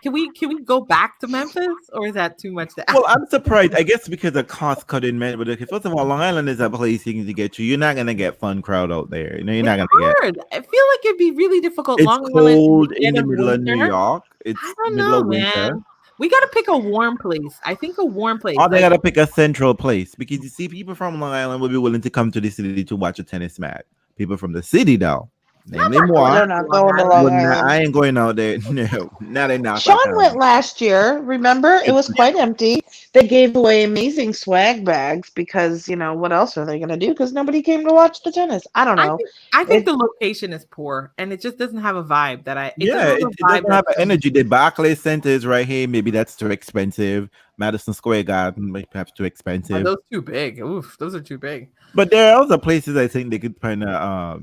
can we go back to Memphis, or is that too much to ask? Well, I'm surprised. I guess because of cost cutting meant, but okay, first of all, Long Island is a place you can get to. You're not gonna get fun crowd out there. You're not gonna get. Hard. I feel like it'd be really difficult. It's Long cold Island in the middle of New winter. York. It's I don't middle know, of winter. man. We got to pick a warm place. I think a warm place. Or they gotta pick a central place because you see, people from Long Island will be willing to come to the city to watch a tennis match. People from the city, though, namely moi, They're not going to Long Island. I ain't going out there. No, not enough. Sean went last year. Remember, it was quite empty. They gave away amazing swag bags because what else are they going to do? Because nobody came to watch the tennis. I don't know. I think the location is poor, and it just doesn't have a vibe that I. It doesn't have an energy. The Barclays Center is right here. Maybe that's too expensive. Madison Square Garden, maybe perhaps too expensive. Are those too big? Oof, those are too big. But there are other places I think they could kind of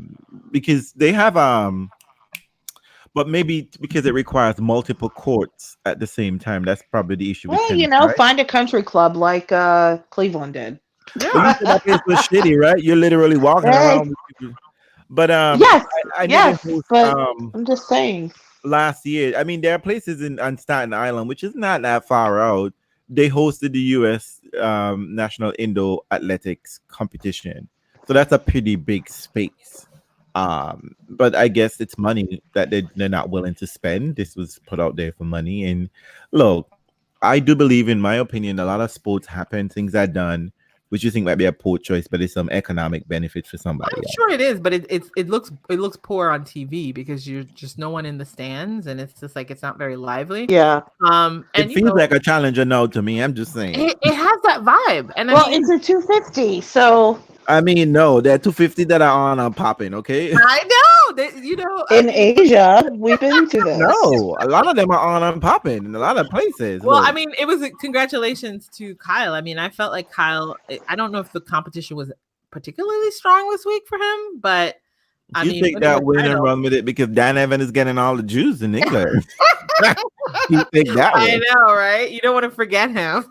because they have but maybe because it requires multiple courts at the same time. That's probably the issue. Well, right? find a country club like Cleveland did. Yeah, that place was shitty, right? You're literally walking around with people. But yes, I but I'm just saying. Last year, I mean, there are places on Staten Island, which is not that far out. They hosted the U.S. National Indoor Athletics competition, so that's a pretty big space. But I guess it's money that they're not willing to spend. This was put out there for money. And look, I do believe, in my opinion, a lot of sports happen, things are done, which you think might be a poor choice, but it's some economic benefit for somebody. I'm sure it is, but it looks poor on TV because you're just no one in the stands, and it's just like it's not very lively. Yeah. And it feels like a challenger now to me. I'm just saying. It has that vibe. And it's a 250, so. I mean, no, there are 250 that are on popping, okay? I know. In Asia, we've been to this. No, a lot of them are on popping in a lot of places. Well, Look. I mean, it was congratulations to Kyle. I mean, I felt like Kyle, I don't know if the competition was particularly strong this week for him, but you take that win and run with it because Dan Evans is getting all the juice in England. You take that one. I know, right? You don't want to forget him.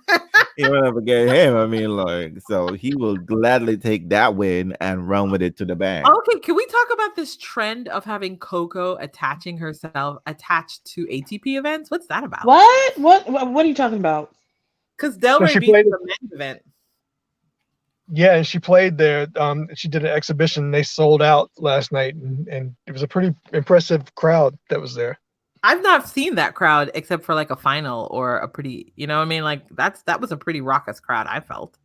You don't want to forget him. I mean, like, so he will gladly take that win and run with it to the bank. Okay, can we talk about this trend of having Coco attaching herself attached to ATP events? What's that about? What are you talking about? Because Delray beat the men's event. Yeah, and she played there. She did an exhibition. They sold out last night, and it was a pretty impressive crowd that was there. I've not seen that crowd except for like a final or a pretty, what I mean? Like that was a pretty raucous crowd, I felt.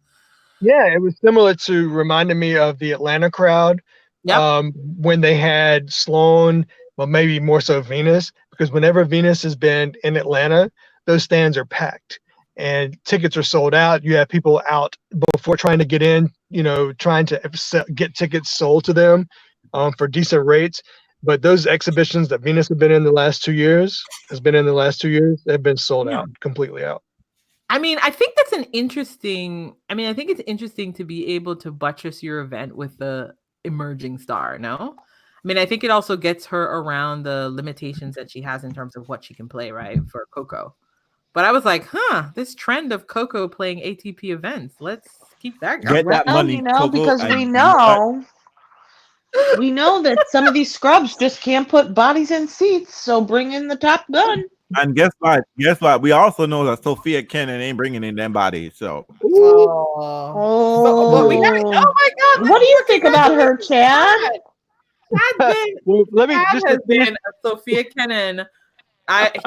Yeah, it was similar to reminding me of the Atlanta crowd. Yep. When they had Sloane, well, maybe more so Venus, because whenever Venus has been in Atlanta, those stands are packed and tickets are sold out. You have people out before trying to get in, trying to get tickets sold to them for decent rates. But those exhibitions that Venus has been in the last 2 years, they've been sold out, completely out. I mean, I think it's interesting to be able to buttress your event with the emerging star, no? I mean, I think it also gets her around the limitations that she has in terms of what she can play, right, for Coco. But I was like, this trend of Coco playing ATP events, let's keep that going. Get that money, Coco, because we know that some of these scrubs just can't put bodies in seats, so bring in the top gun. And guess what? We also know that Sophia Kenin ain't bringing in them bodies. So. Oh my God! What do you think about her, Chad? Let me just been a Sophia Kenin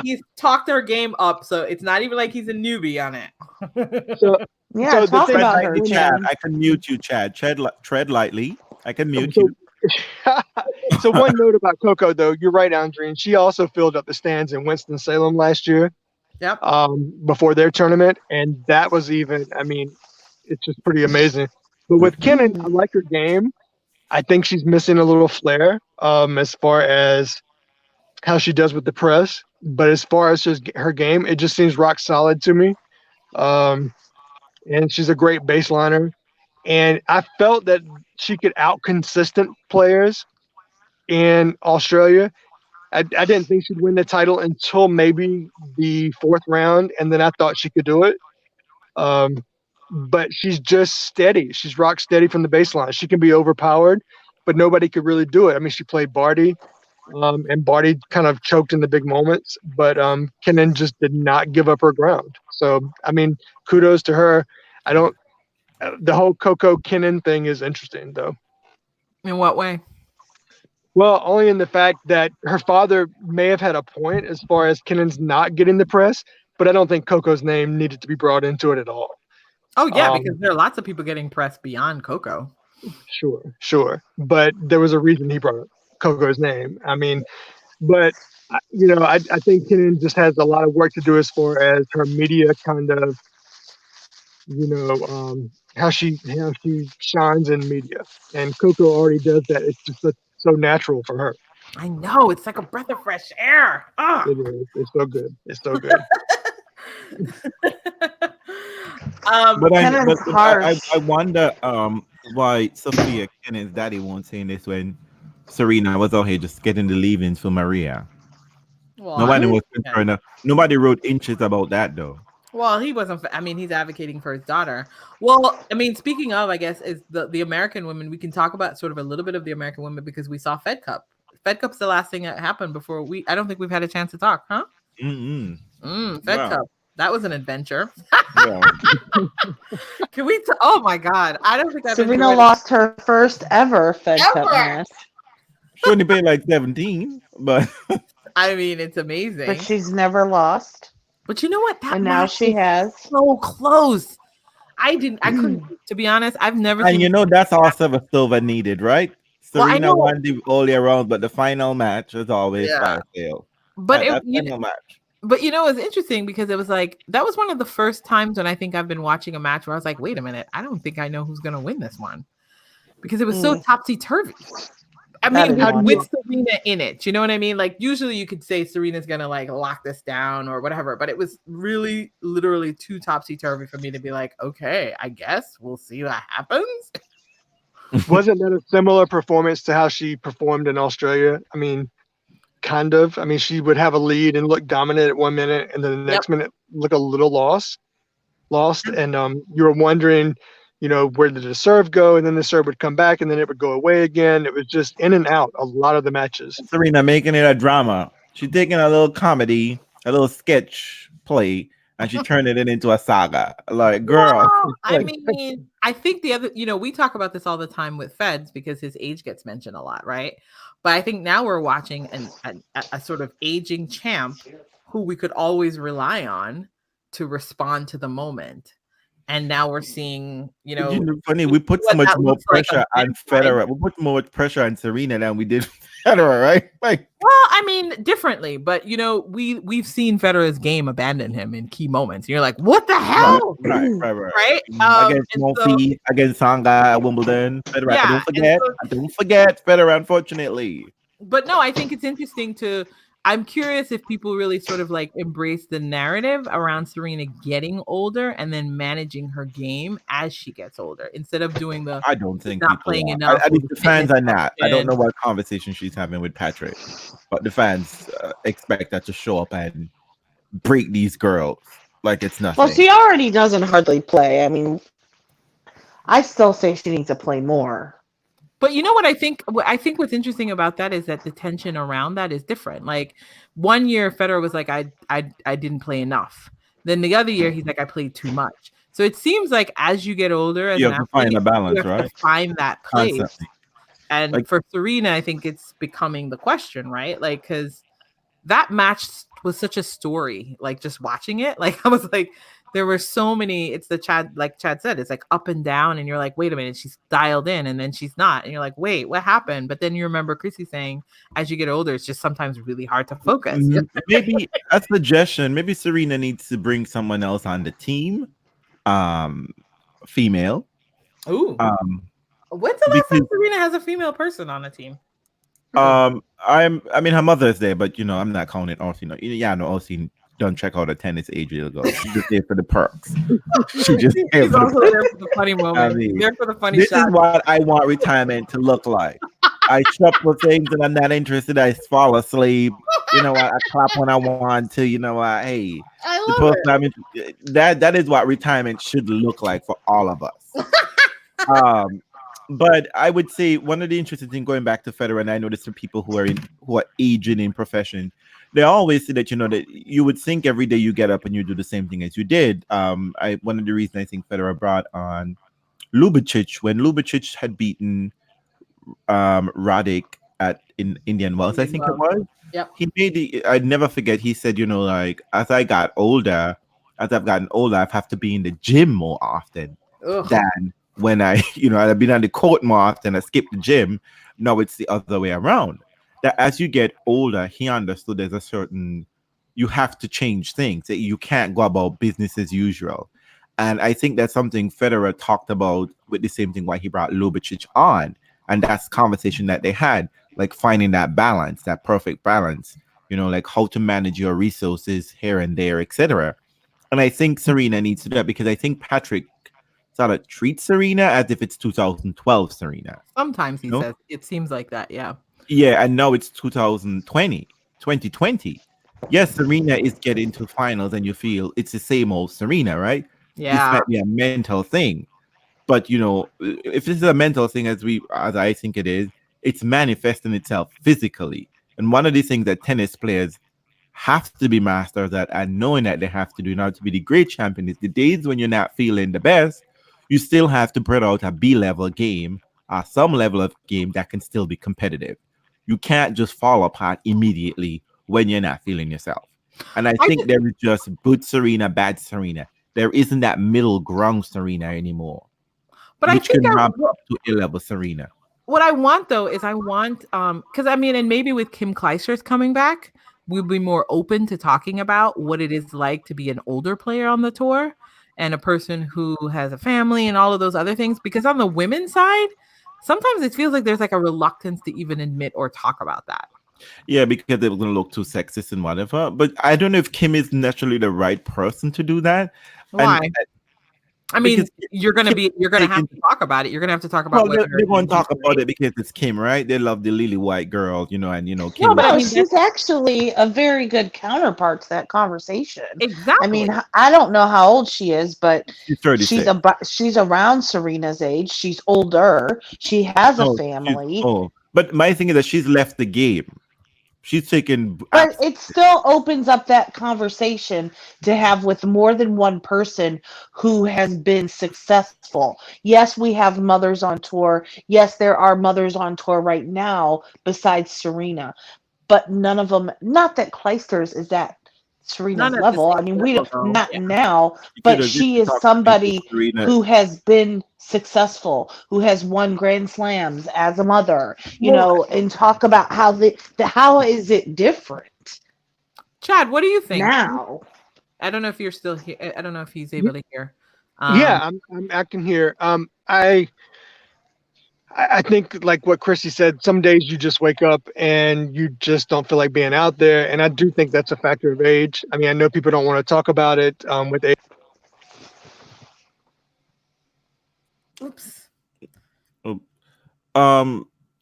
He's talked her game up, so it's not even like he's a newbie on it. So, Yeah, so the talk thing, Tread about her, lightly, Chad. Tim. I can mute you, Chad. Tread lightly. I can mute so, you. so one note about Coco, though, you're right, Andrine. She also filled up the stands in Winston-Salem last year, Yep. before their tournament, and that was even. I mean, it's just pretty amazing. But with Kenin, I like her game. I think she's missing a little flair, as far as how she does with the press. But as far as just her game, it just seems rock solid to me. And she's a great baseliner. And I felt that she could out consistent players in Australia. I didn't think she'd win the title until maybe the fourth round, and then I thought she could do it. But she's just steady. She's rock steady from the baseline. She can be overpowered, but nobody could really do it. I mean, she played Barty, and Barty kind of choked in the big moments, but Kenin just did not give up her ground. So, I mean, kudos to her. I don't. The whole Coco Kenin thing is interesting, though. In what way? Well, only in the fact that her father may have had a point as far as Kenin's not getting the press, but I don't think Coco's name needed to be brought into it at all. Oh yeah, because there are lots of people getting pressed beyond Coco. Sure. But there was a reason he brought up Coco's name. I mean, but I think Kenin just has a lot of work to do as far as her media kind of, how she shines in media, and Coco already does that. It's just so natural for her. I know, it's like a breath of fresh air. It is. It's so good. It's so good. But Kenin's harsh. I wonder why Sophia Kenin's daddy won't say this when Serena was out here just getting the leavings for Maria. Well, Nobody was concerned. Nobody wrote inches about that though. Well, he wasn't. I mean, he's advocating for his daughter. Well, I mean, speaking of, I guess, is the American women. We can talk about sort of a little bit of the American women because we saw Fed Cup. Fed Cup's the last thing that happened before I don't think we've had a chance to talk, huh? Mm-hmm. Fed Cup. That was an adventure. Yeah. Can we? Oh my God! I don't think Serena lost her first ever Fed Cup match. She only played like 17, but I mean, it's amazing. But she's never lost. But you know what? And now she has. So close. I couldn't, to be honest, I've never and seen that's also a silver needed, right? Well, Serena won all year round, but the final match is always fire sale. But final match. But it's interesting because it was like that was one of the first times when I think I've been watching a match where I was like, wait a minute, I don't think I know who's gonna win this one. Because it was so topsy-turvy. I mean, with Serena in it, you know what I mean? Like usually you could say Serena's gonna like lock this down or whatever, but it was really literally too topsy-turvy for me to be like, okay, I guess we'll see what happens. Wasn't that a similar performance to how she performed in Australia? I mean, kind of. I mean, she would have a lead and look dominant at 1 minute, and then the next minute look a little lost. And you were wondering, where did the serve go? And then the serve would come back, and then it would go away again. It was just in and out a lot of the matches. Serena making it a drama. She's taking a little comedy, a little sketch play, and she turned it into a saga. Like, girl. Well, I mean, I think the other, we talk about this all the time with Feds because his age gets mentioned a lot, right? But I think now we're watching a sort of aging champ who we could always rely on to respond to the moment. And now we're seeing, funny, we put so much more pressure on Federer. We put more pressure on Serena than we did Federer, right? Like, well, I mean, differently, but we've seen Federer's game abandon him in key moments. You're like, what the hell? Right? Against Monfils, against Sanga at Wimbledon. Federer, I don't forget Federer, unfortunately. But no, I think it's interesting I'm curious if people really sort of like embrace the narrative around Serena getting older and then managing her game as she gets older instead of doing I don't think not playing enough. I think the fans are not. I don't know what conversation she's having with Patrick, but the fans expect her to show up and break these girls like it's nothing. Well, she already doesn't hardly play. I mean, I still say she needs to play more. But you know what I think? I think what's interesting about that is that the tension around that is different. Like 1 year, Federer was like, I didn't play enough. Then the other year, he's like, I played too much. So it seems like as you get older, as you have to find a balance, you have right? to find that place. Constantly. And for Serena, I think it's becoming the question, right? Like, because that match was such a story. Like just watching it, like I was like, there were so many. It's the Chad, like Chad said, it's like up and down, and you're like, wait a minute, she's dialed in, and then she's not, and you're like, wait, what happened? But then you remember Chrissy saying, as you get older, it's just sometimes really hard to focus. Maybe a suggestion. Maybe Serena needs to bring someone else on the team, female. Ooh, Um, when's the last time because Serena has a female person on the team? I mean, her mother's there, but I'm not counting Austin. Yeah, no, Austin don't check out a tennis ages ago. She's just there for the perks. She just there She's for the also perks. there for the funny moment. I mean, She's there for the funny This shot. is what I want retirement to look like. I shop for things and I'm not interested. I fall asleep. I clap when I want to. Hey, I the love person I'm that is what retirement should look like for all of us. But I would say one of the interesting things going back to Federer, and I noticed from people who are aging in profession, they always say that that you would think every day you get up and you do the same thing as you did. One of the reasons I think Federer brought on Lubicic when Lubicic had beaten Radic in Indian Wells, I think it was. Yep. He made I'd never forget. He said, like as I've gotten older, I've have to be in the gym more often than when I've been on the court more often. I skip the gym. Now it's the other way around. That as you get older, he understood there's a certain you have to change things. That you can't go about business as usual. And I think that's something Federer talked about with the same thing why he brought Lubicic on. And that's conversation that they had, like finding that balance, that perfect balance, like how to manage your resources here and there, etc. And I think Serena needs to do that because I think Patrick sort of treats Serena as if it's 2012 Serena. Sometimes he says it seems like that, yeah. Yeah, and now it's 2020. Yes, Serena is getting to finals and you feel it's the same old Serena, right? Yeah. This might be a mental thing. But if this is a mental thing as I think it is, it's manifesting itself physically. And one of the things that tennis players have to be masters at and knowing that they have to do in order to be the great champion is the days when you're not feeling the best, you still have to put out a B-level game or some level of game that can still be competitive. You can't just fall apart immediately when you're not feeling yourself. And I think there is just good Serena, bad Serena. There isn't that middle ground Serena anymore. But which I think can ramp up to A-level Serena. What I want though is because and maybe with Kim Clijsters coming back, we'll be more open to talking about what it is like to be an older player on the tour and a person who has a family and all of those other things. Because on the women's side, sometimes it feels like there's like a reluctance to even admit or talk about that. Yeah, because they're going to look too sexist and whatever. But I don't know if Kim is naturally the right person to do that. Why? I mean, because you're gonna have to talk about it. You're gonna have to talk about. Well, they're going to talk about it because it's Kim, right? They love the lily white girl, Kim. No, but she's actually a very good counterpart to that conversation. Exactly. I mean, I don't know how old she is, but she's 36. She's around Serena's age. She's older. She has a family. But my thing is that she's left the game. She's taken. But it still opens up that conversation to have with more than one person who has been successful. Yes, we have mothers on tour. Yes, there are mothers on tour right now besides Serena. But none of them, not that Clijsters is at Serena's level. I mean, we don't, not now, but she is somebody who has been successful, who has won Grand Slams as a mother, and talk about how is it different. Chad, what do you think now? I don't know if you're still here. I don't know if he's able to hear. Yeah, I'm acting here. I think like what Chrissy said, some days you just wake up and you just don't feel like being out there. And I do think that's a factor of age. I mean, I know people don't want to talk about it with age. Oops.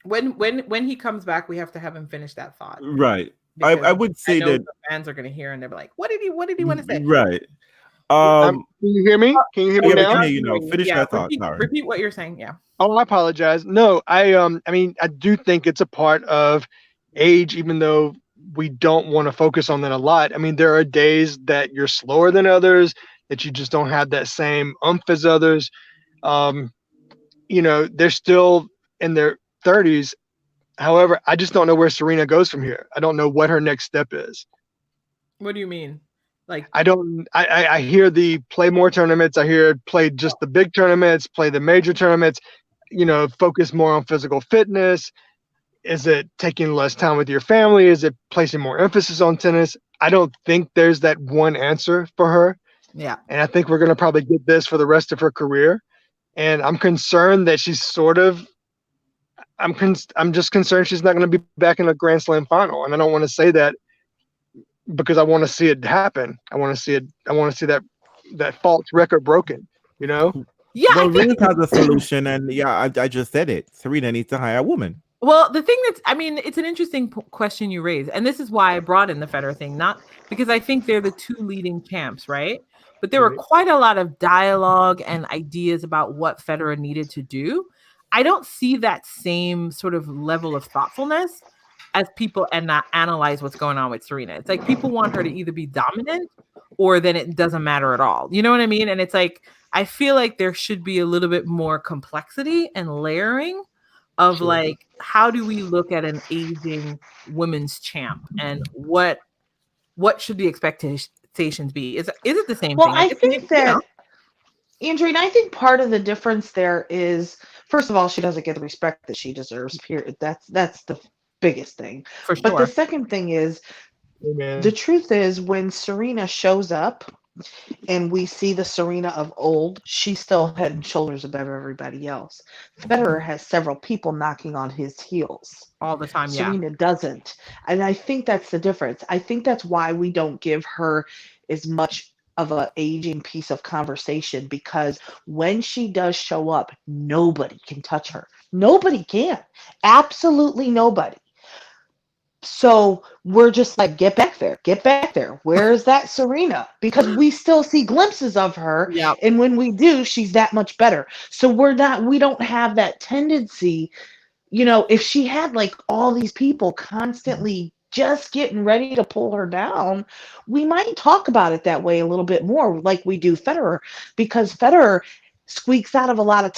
When he comes back, we have to have him finish that thought. Right. I would say that the fans are going to hear and they're like, what did he want to say? Right. Can you hear me? Can you hear me now? Finish that thought. Repeat what you're saying. Yeah. Oh, I apologize. No, I mean, I do think it's a part of age, even though we don't want to focus on that a lot. I mean, there are days that you're slower than others, that you just don't have that same oomph as others. They're still in their 30s, However, I just don't know where Serena goes from here. I don't know what her next step is. What do you mean? Like, I hear the play more tournaments. I hear play just the big tournaments, play the major tournaments, focus more on physical fitness. Is it taking less time with your family? Is it placing more emphasis on tennis? I don't think there's that one answer for her. yeah. And I think we're going to probably get this for the rest of her career. And I'm concerned that she's I'm just concerned she's not going to be back in a Grand Slam final. And I don't want to say that because I want to see it happen. I want to see it. I want to see that false record broken, Yeah. Well, I think Reels has a solution, and yeah, I just said it. Serena needs to hire a woman. Well, the thing it's an interesting question you raise. And this is why I brought in the Federer thing, not because I think they're the two leading champs, right? But there were Right. quite a lot of dialogue and ideas about what Federer needed to do. I don't see that same sort of level of thoughtfulness as people and not analyze what's going on with Serena. It's like people want her to either be dominant or then it doesn't matter at all. You know what I mean? And it's like, I feel like there should be a little bit more complexity and layering of Sure. like, how do we look at an aging women's champ and what should the expectations be? Is it the same Well, thing? I guess think maybe, that, Andrea, I think part of the difference there is, first of all, she doesn't get the respect that she deserves. Period. That's the biggest thing. for But the sure. second thing is, Amen. the truth is, when Serena shows up and we see the Serena of old, she's still head and shoulders above everybody else. Federer has several people knocking on his heels. All the time, yeah. Serena doesn't. And I think that's the difference. I think that's why we don't give her as much of an aging piece of conversation, because when she does show up, nobody can touch her. Nobody can. Absolutely nobody. So we're just like, get back there, get back there. Where is that Serena? Because we still see glimpses of her. Yeah. And when we do, she's that much better. So we don't have that tendency. If she had like all these people constantly just getting ready to pull her down, we might talk about it that way a little bit more, like we do Federer, because Federer squeaks out of a lot of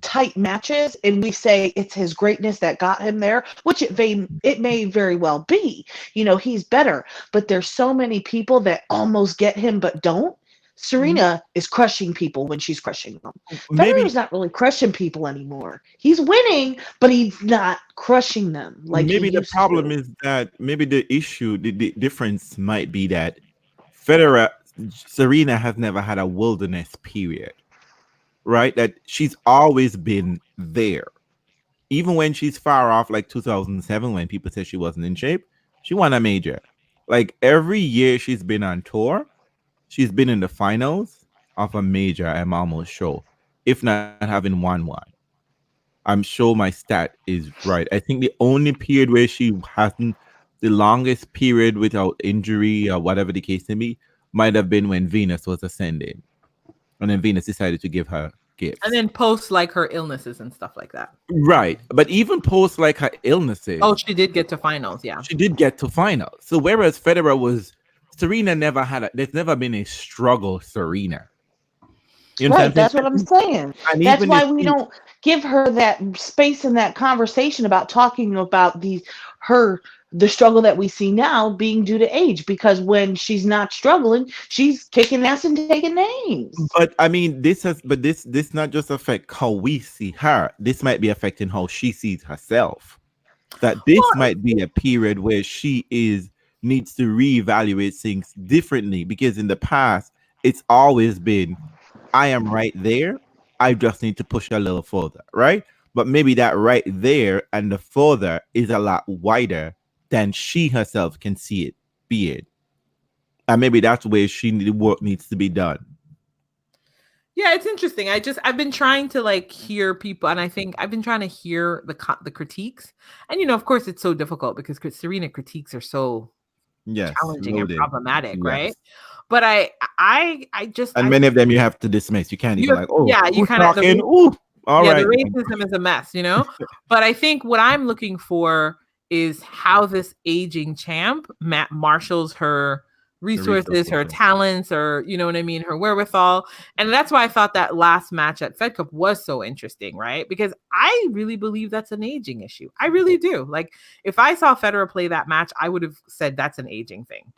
tight matches, and we say it's his greatness that got him there, which it may very well be. He's better, but there's so many people that almost get him but don't. Serena is crushing people when she's crushing them. Maybe Federer's not really crushing people anymore. He's winning, but he's not crushing them like he maybe the used problem to. is that maybe the difference might be that Federer Serena has never had a wilderness period, right? That she's always been there. Even when she's far off, like 2007, when people said she wasn't in shape, she won a major. Like every year she's been on tour, she's been in the finals of a major. I'm almost sure, if not having won one. I'm sure my stat is right. I think the only period where she hasn't, the longest period without injury or whatever the case may be, might have been when Venus was ascending. And then Venus decided to give her gifts. And then post like her illnesses and stuff like that. Right. But even post like her illnesses. Oh, she did get to finals, yeah. She did get to finals. So whereas Serena never there's never been a struggle Serena. You know Right, that's what I'm saying. And That's even why if we she- don't give her that space in that conversation about talking about the struggle that we see now being due to age, because when she's not struggling, she's kicking ass and taking names. But I mean, this not just affect how we see her. This might be affecting how she sees herself. That this might be a period where she needs to reevaluate things differently, because in the past it's always been, I am right there. I just need to push a little further, right? But maybe that right there and the further is a lot wider than she herself can see it being. And maybe that's where the work needs to be done. Yeah, it's interesting. I've been trying to like hear people, and I think I've been trying to hear the critiques. And of course it's so difficult because Serena critiques are so challenging loaded. and problematic, Yes. right? But I just many of them you have to dismiss. You can't even you kind of talking. Ooh, all right. The racism is a mess, But I think what I'm looking for is how this aging champ marshals her resources, her talents, or you know what I mean, her wherewithal. And that's why I thought that last match at Fed Cup was so interesting, right? Because I really believe that's an aging issue. I really do. Like, if I saw Federer play that match, I would have said that's an aging thing.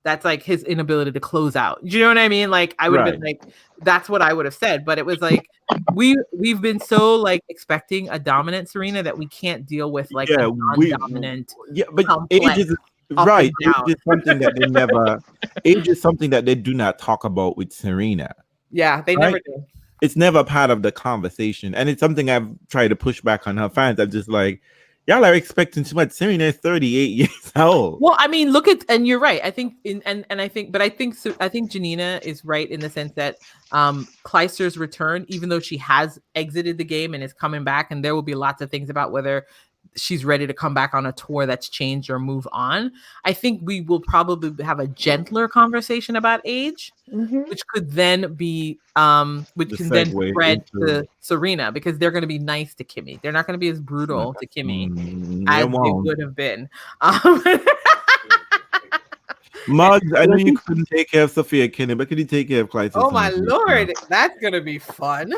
That's like his inability to close out. Do you know what I mean? Like, I would have been like, that's what I would have said. But it was like, we've been so like expecting a dominant Serena that we can't deal with like a non-dominant. But age is right. Age is something that they never. Age is something that they do not talk about with Serena. Yeah, they never do. It's never part of the conversation, and it's something I've tried to push back on her fans. I'm just like, y'all are expecting too much. Serena is 38 years old. Well, I mean, look at, and you're right. I think, I think Janina is right in the sense that Kleister's return, even though she has exited the game and is coming back, and there will be lots of things about whether she's ready to come back on a tour that's changed or move on. I think we will probably have a gentler conversation about age, which could then be which can then spread to Serena, because they're going to be nice to Kimmy. They're not going to be as brutal to Kimmy as they would have been. Muggs, I know you couldn't take care of Sophia Kenny, but could you take care of Clyde? Oh my Lord, that's gonna be fun.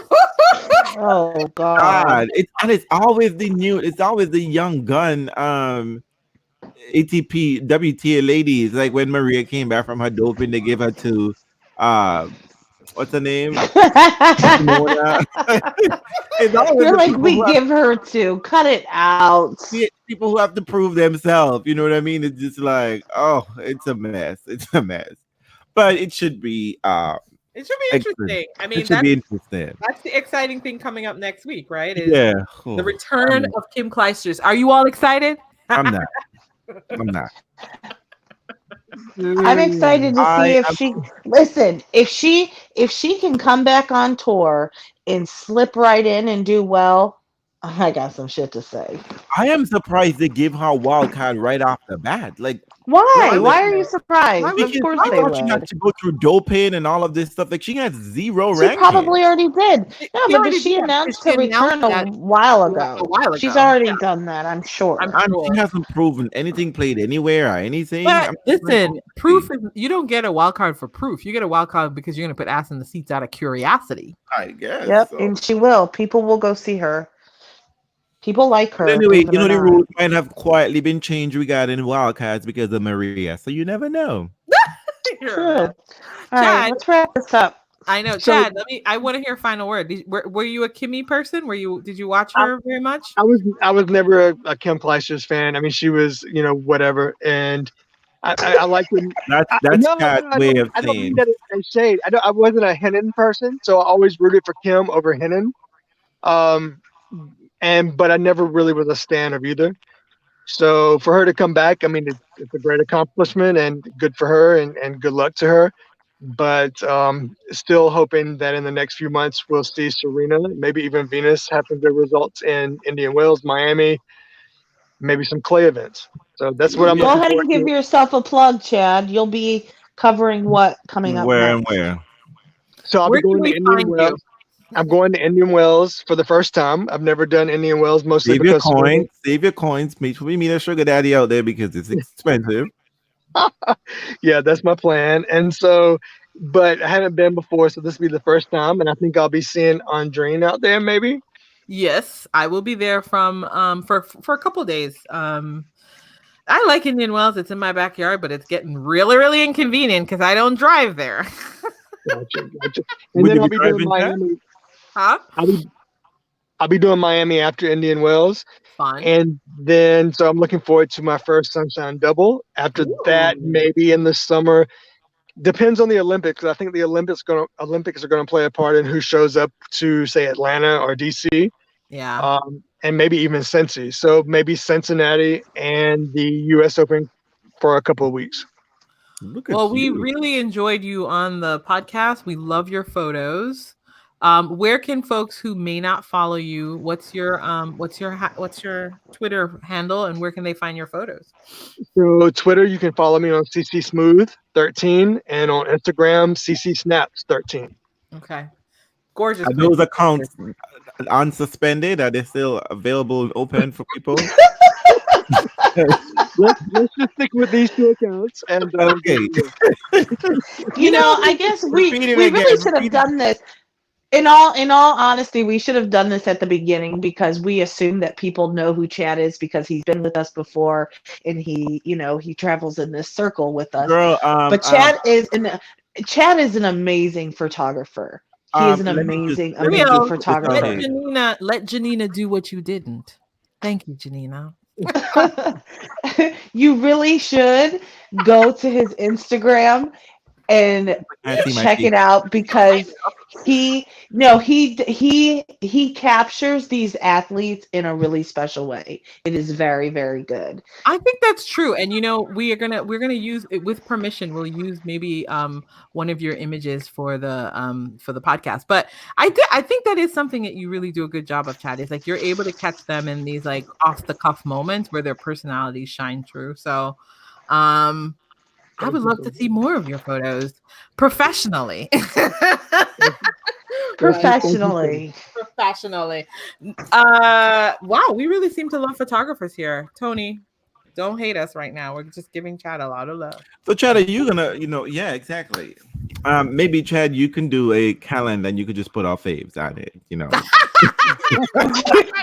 Oh God. It's always it's always the young gun ATP WTA ladies. Like when Maria came back from her doping, they gave her to what's her name? You're like, we give her to cut it out. People who have to prove themselves, you know what I mean? It's just like, oh, it's a mess. It's a mess. But it should be it should be interesting. I mean, be interesting. That's the exciting thing coming up next week, right? The return of Kim Clijsters. Are you all excited? I'm not. I'm excited to see if she can come back on tour and slip right in and do well. I got some shit to say. I am surprised they give her a wild card right off the bat. Like, why? Why are you surprised? Of course they would. She had to go through doping and all of this stuff. Like, she got zero ranking. She probably already did. No, but she announced her return a while ago. She's already done that, I'm sure. She hasn't proven anything played anywhere or anything. But listen, proof is, you don't get a wild card for proof. You get a wild card because you're going to put ass in the seats out of curiosity. I guess. Yep, so. And she will. People will go see her. People like her. But anyway, you know, the rules might have quietly been changed regarding wildcards because of Maria, so you never know. True. All right, let's wrap this up. I know, Chad. I want to hear a final word. Were you a Kimmy person? Did you watch her very much? I was never a Kim Clijsters fan. I mean, she was, whatever, and I like when that's Chad's way of saying. I don't mean that as shade. I wasn't a Henin person, so I always rooted for Kim over Henin. But I never really was a stan of either. So for her to come back, I mean, it's a great accomplishment and good for her and good luck to her. But still hoping that in the next few months we'll see Serena, maybe even Venus, have some good results in Indian Wells, Miami, maybe some clay events. So that's what I'm looking for. Go ahead and give yourself a plug, Chad. You'll be covering what coming up next? Where? So I'll be going to Indian Wells. I'm going to Indian Wells for the first time. I've never done Indian Wells, mostly save your coins. Make sure we meet a sugar daddy out there because it's expensive. Yeah, that's my plan. And so, but I haven't been before, so this will be the first time. And I think I'll be seeing Andreen out there, maybe. Yes, I will be there from for a couple of days. I like Indian Wells. It's in my backyard, but it's getting really, really inconvenient because I don't drive there. Gotcha. And then I'll be doing Miami. Huh? I'll be doing Miami after Indian Wells. Fun. And then, so I'm looking forward to my first Sunshine Double. After that, maybe in the summer. Depends on the Olympics. I think the Olympics are going to play a part in who shows up to, say, Atlanta or DC. Yeah. And maybe even Cincy. So maybe Cincinnati and the U.S. Open for a couple of weeks. We really enjoyed you on the podcast. We love your photos. Where can folks who may not follow you? What's your Twitter handle, and where can they find your photos? So Twitter, you can follow me on CC Smooth 13, and on Instagram CC Snaps 13. Okay, gorgeous. Are those accounts unsuspended? Are they still available and open for people? let's just stick with these two accounts and Okay. You know, I guess we Repeat it we really again. should have Repeat it. done this. In all honesty, we should have done this at the beginning because we assume that people know who Chad is because he's been with us before and he travels in this circle with us. Girl, But Chad is an amazing photographer. He is an amazing, let me amazing just Real, put this out let photographer. there. Janina do what you didn't. Thank you, Janina. You really should go to his Instagram and I see my check feet. it out because he captures these athletes in a really special way. It is very, very good. I think that's true, and we're gonna use it with permission. We'll use maybe one of your images for the podcast. But I think that is something that you really do a good job of, Chad. Is like you're able to catch them in these like off the cuff moments where their personalities shine through. So, I would love to see more of your photos professionally. Professionally. Professionally. Wow, we really seem to love photographers here. Tony, don't hate us right now. We're just giving Chad a lot of love. So Chad, are you gonna, yeah, exactly. Maybe Chad, you can do a calendar and you could just put our faves on it,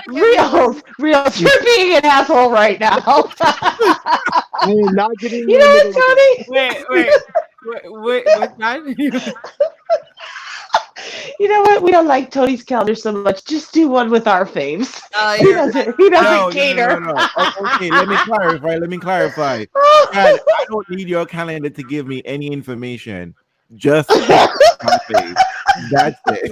Real, you're being an asshole right now. I am not getting You know what, Tony? Wait, what's that? You know what? We don't like Tony's calendar so much. Just do one with our faves. He You're doesn't. He doesn't No, cater. no. Okay, let me clarify. Chad, I don't need your calendar to give me any information. Just my face. That's it.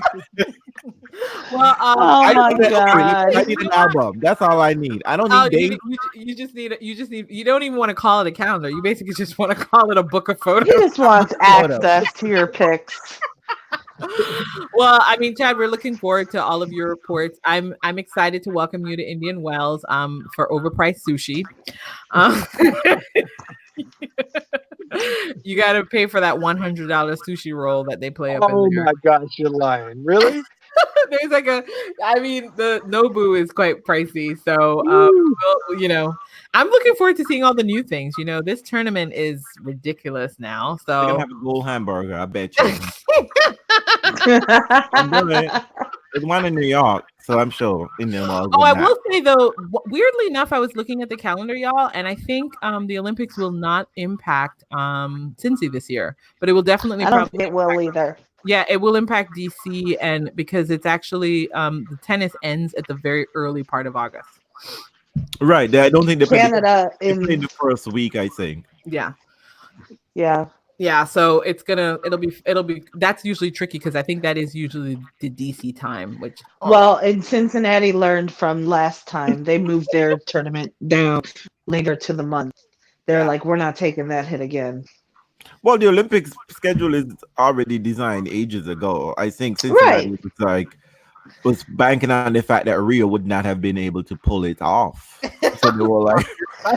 well, Oh I my need a- god! I need an album. That's all I need. I don't need dates. you don't even want to call it a calendar. You basically just want to call it a book of He photos. just wants access to your pics. Well, I mean, Chad, we're looking forward to all of your reports. I'm excited to welcome you to Indian Wells for overpriced sushi. Um, you got to pay for that $100 sushi roll that they play up Oh in there. my gosh, you're lying. Really? There's the Nobu is quite pricey. So, I'm looking forward to seeing all the new things. This tournament is ridiculous now. They're gonna So, have a gold hamburger, I bet you. I'm doing it. There's one in New York, so I'm sure Indian Wells. I will say though, weirdly enough, I was looking at the calendar, y'all, and I think the Olympics will not impact Cincy this year, but it will definitely. I don't think it will either. Yeah, it will impact DC, and because it's actually the tennis ends at the very early part of August. Right. I don't think they Canada play in the first week, I think. Yeah. Yeah. So it'll be that's usually tricky because I think that is usually the DC time, which Well, and Cincinnati learned from last time. They moved their tournament down later to the month. They're like, we're not taking that hit again. Well, the Olympics schedule is already designed ages ago. I think Cincinnati was banking on the fact that Rio would not have been able to pull it off. So they were like,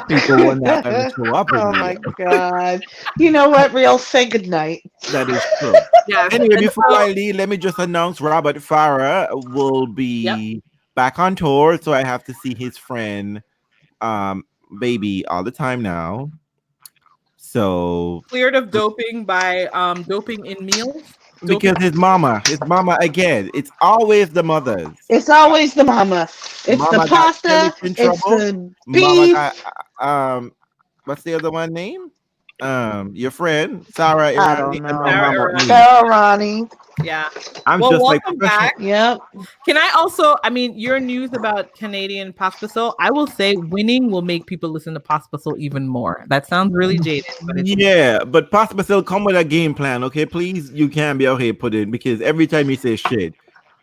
people will not ever show up. Oh my god! You know what? Real, say goodnight. That is true. Yeah. Anyway, before I leave, let me just announce Robert Farah will be back on tour, so I have to see his friend, baby, all the time now. So cleared of doping by doping in meals. Because his mama again. It's always the mothers. It's always the mama. It's mama the pasta. It's the beef. Got, what's the other one name? Your friend Sarah. I don't know. Sarah Ronnie. Yeah. I'm just welcome back. Yep. Can I also? I mean, your news about Canadian Pospisil. I will say, winning will make people listen to Pospisil even more. That sounds really jaded, but but Pospisil come with a game plan, okay? Please, you can't be out here putting because every time you say shit,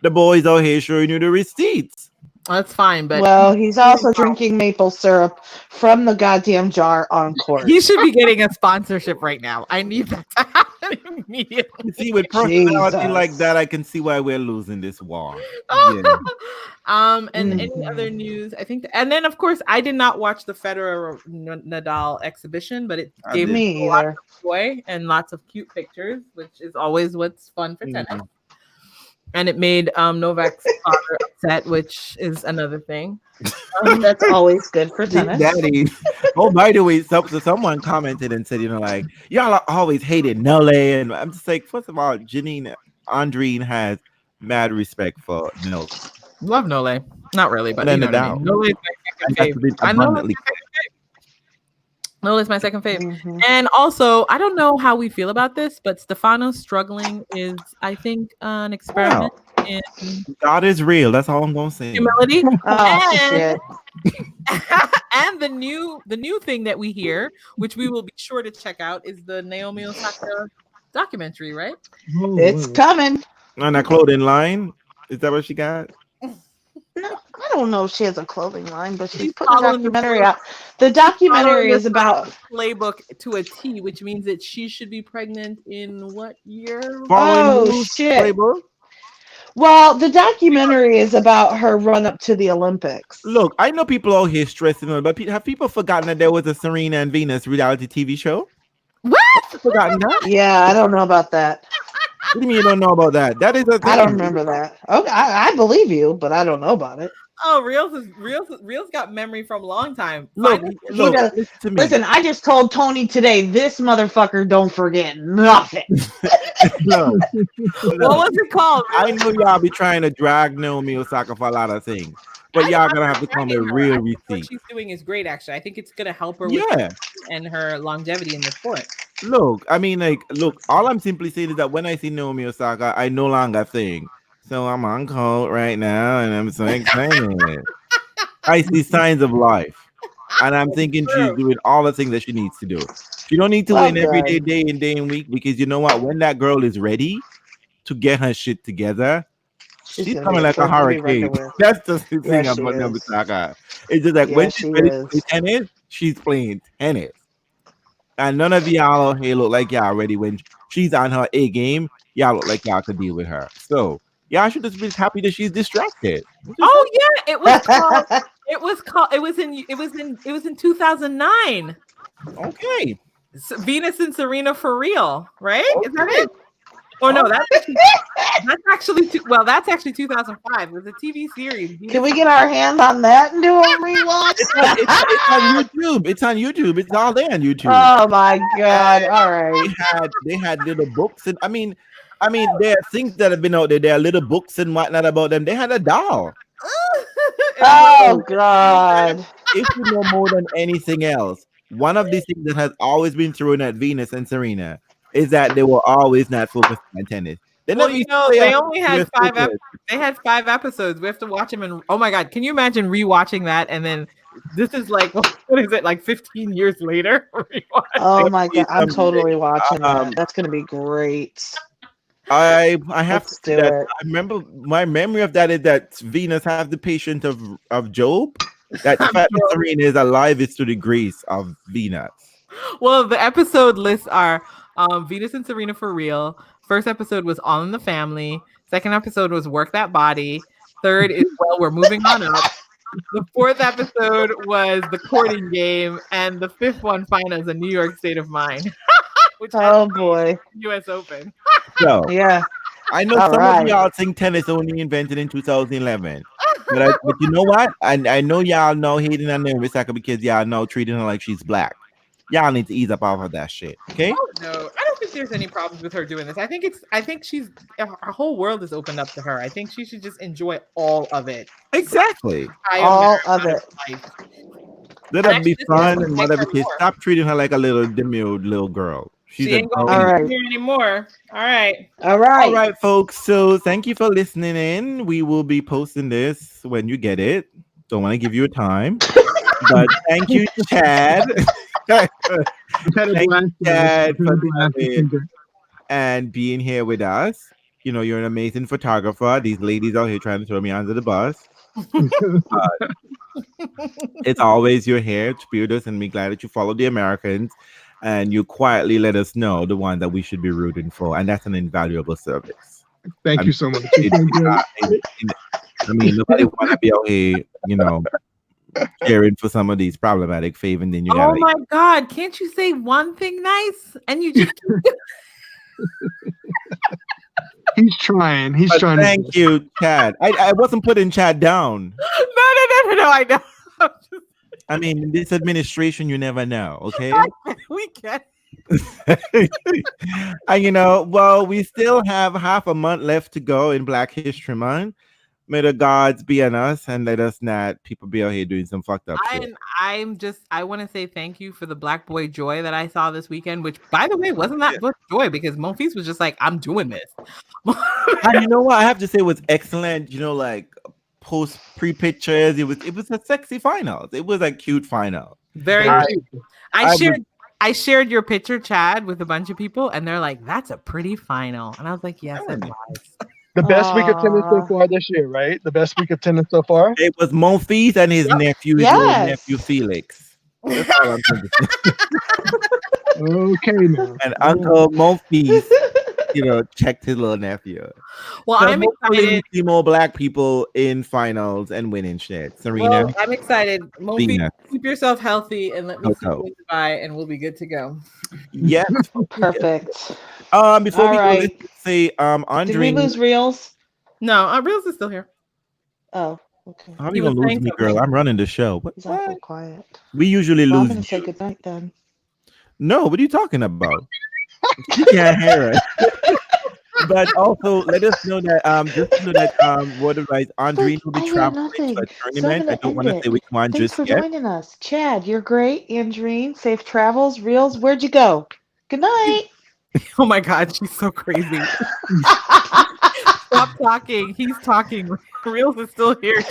the boys out here showing you the receipts. That's fine, but he's also drinking maple syrup from the goddamn jar on court. He should be getting a sponsorship right now. I need that to happen immediately. See, with personality like that, I can see why we're losing this war. Yeah. And any other news? I think, and then of course, I did not watch the Federer Nadal exhibition, but it gave me lots of joy and lots of cute pictures, which is always what's fun for tennis. and it made Novak's father upset, which is another thing. That's always good for Big tennis. Daddy. Oh, by the way, so someone commented and said, like, y'all are always hated Nole. And I'm just like, first of all, Janine Andreen has mad respect for Nole. Love Nole. Not really, but you Without know a what I doubt. mean. Nole is my And second that's fave. been I know abundantly. Nole is my second fave. Mhm. And also, I don't know how we feel about this, but Stefano struggling is, I think, an experiment in God is real. That's all I'm gonna say. humility. Oh And shit! and the new thing that we hear, which we will be sure to check out, is the Naomi Osaka documentary, right? It's coming. On that clothing line, is that what she got? No, I don't know if she has a clothing line, but she's She's putting a following the documentary book. out. The documentary Following is the about. playbook to a T, which means that she should be pregnant in what year? Following Oh who's shit! playbook? Well, the documentary is about her run up to the Olympics. Look, I know people out here stressing on, but have people forgotten that there was a Serena and Venus reality TV show? What? Forgotten that? Yeah, I don't know about that. What do you mean you don't know about that? That is a thing. I don't remember that. Okay, I believe you, but I don't know about it. Oh, Reels got memory from a long time. Look, Find it. look, does- listen to me. Listen, I just told Tony today, this motherfucker don't forget nothing. Look, What was it called? I know y'all be trying to drag Naomi Osaka for a lot of things, but y'all gonna have to come with real I think what receipts. she's doing is great, actually. I think it's gonna help her with Yeah. and her longevity in the sport. Look, I mean, like, look, all I'm simply saying is that when I see Naomi Osaka, I no longer think, so I'm on court right now and I'm so excited. I see signs of life. And I'm thinking she's doing all the things that she needs to do. She don't need to Well win every done. day and week, because you know what? When that girl is ready to get her shit together, she's gonna coming be a like a force to be hurricane. reckoned with. That's the thing Yes, she about Naomi is. Osaka. It's just like Yeah, when she's she ready to play is. tennis, she's playing tennis. And none of y'all out here look like y'all ready when she's on her A game. Y'all look like y'all could deal with her. So y'all should just be happy that she's distracted. Oh yeah, it was called. It was in 2009. Okay. Venus and Serena for real, right? Is that Okay. it? Oh no, Okay. that's actually that's actually 2005. It was a TV series. Can we get our hands on that and do a rewatch? It's on YouTube. It's on YouTube. It's all there on YouTube. Oh my god! All right. They had little books, and I mean, there are things that have been out there. There are little books and whatnot about them. They had a doll. Oh god! If you know more than anything else, one of these things that has always been thrown at Venus and Serena is that they were always not focused on tennis. They Well, never you used to know, say, they "Oh, only had we're 5 focused." They had 5 episodes. We have to watch them, and oh my god, can you imagine rewatching that? And then this is like, what is it, like 15 years later? Oh my god! I'm Someday. totally watching that. That's gonna be great. I have Let's to do that. it. I remember my memory of that is that Venus has the patient of Job. That the fact that Serena is alive is to the grace of Venus. Well, the episode lists are Venus and Serena for real. First episode was All in the Family. Second episode was Work That Body. Third is Well, We're Moving On Up. The fourth episode was The Courting Game. And the fifth one, finals, A New York State of Mind. Which Oh boy! US Open. So Yeah. I know All some right. of y'all think tennis only invented in 2011. But you know what? I know y'all know hating on Naomi Osaka because y'all know treating her like she's black. Y'all need to ease up off of that shit. Okay? Oh no, I don't think there's any problems with her doing this. I think she's her whole world is opened up to her. I think she should just enjoy all of it. Exactly. All of it. Let her be fun and whatever. Stop treating her like a little demure little girl. She ain't gonna All right. be here anymore. All right. All right. All right, folks. So thank you for listening in. We will be posting this when you get it. Don't want to give you a time, but thank you, Chad. Thank you, Chad, for coming and being here with us. You know, you're an amazing photographer. These ladies out here trying to throw me under the bus. It's always you're here to be with us, and we're glad that you follow the Americans and you quietly let us know the one that we should be rooting for, and that's an invaluable service. Thank you so much. I mean, nobody want to be out here, you know, cheering for some of these problematic faves, and then you got. Oh my God! Can't you say one thing nice and you just? He's trying. He's But trying. thank you, Chad. I wasn't putting Chad down. No, I know. I mean, in this administration, you never know. Okay. We can. And well, we still have half a month left to go in Black History Month. May the gods be on us and let us not people be out here doing some fucked up shit. I want to say thank you for the Black Boy Joy that I saw this weekend, which by the way wasn't that much joy because Monfils was just like, I'm doing this. And you know what? I have to say it was excellent. Like pre pictures. It was a sexy finals. It was a cute final. Very cute. I shared your picture, Chad, with a bunch of people, and they're like, "That's a pretty final," and I was like, "Yes, it was." The best week of tennis so far this year, right? The best week of tennis so far. It was Monfils and his nephew, his little nephew Felix. That's all I'm saying. Okay, man. And Uncle Monfils, checked his little nephew. Well, So I'm hopefully excited. we see more Black people in finals and winning shit. Serena, Well, I'm excited. Monfils, keep yourself healthy and let me see you by, and we'll be good to go. Yeah. Perfect. Before All we right. go, let's say, Andre. Did we lose Reels? No, Reels is still here. Oh, okay. How are you gonna lose me, girl? I'm running the show. He's awful quiet. We usually Well, I'm lose. gonna say goodnight then. No, what are you talking about? You can't hear it. But also, let us know that just know that what advice Andre will be traveling to a tournament. I don't want to say which one Thanks just for yet. joining us, Chad. You're great, Andreen. Safe travels. Reels, where'd you go? Good night. Oh my God, she's so crazy. Stop talking. He's talking. Reels is still here.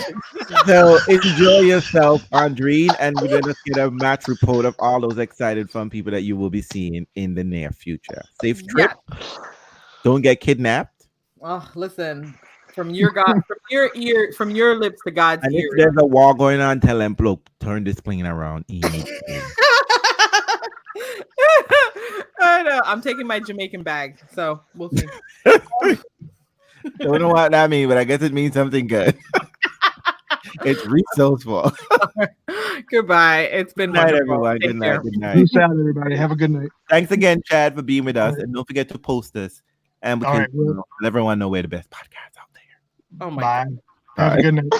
So enjoy yourself, Andreen, and we're gonna get a match report of all those excited fun people that you will be seeing in the near future. Safe trip. Yeah. Don't get kidnapped. Oh, listen. From your lips to God's and ears. If there's a war going on, tell them, look, turn this plane around. I know. I'm taking my Jamaican bag, so we'll see. Don't know what that means, but I guess it means something good. It's resourceful. Goodbye. It's been good night, wonderful. everyone. Good night. Good night. Peace out, everybody. Have a good night. Thanks again, Chad, for being with us, and don't forget to post us, and we can let everyone know where the best podcasts out there. Oh my God. Have a good night.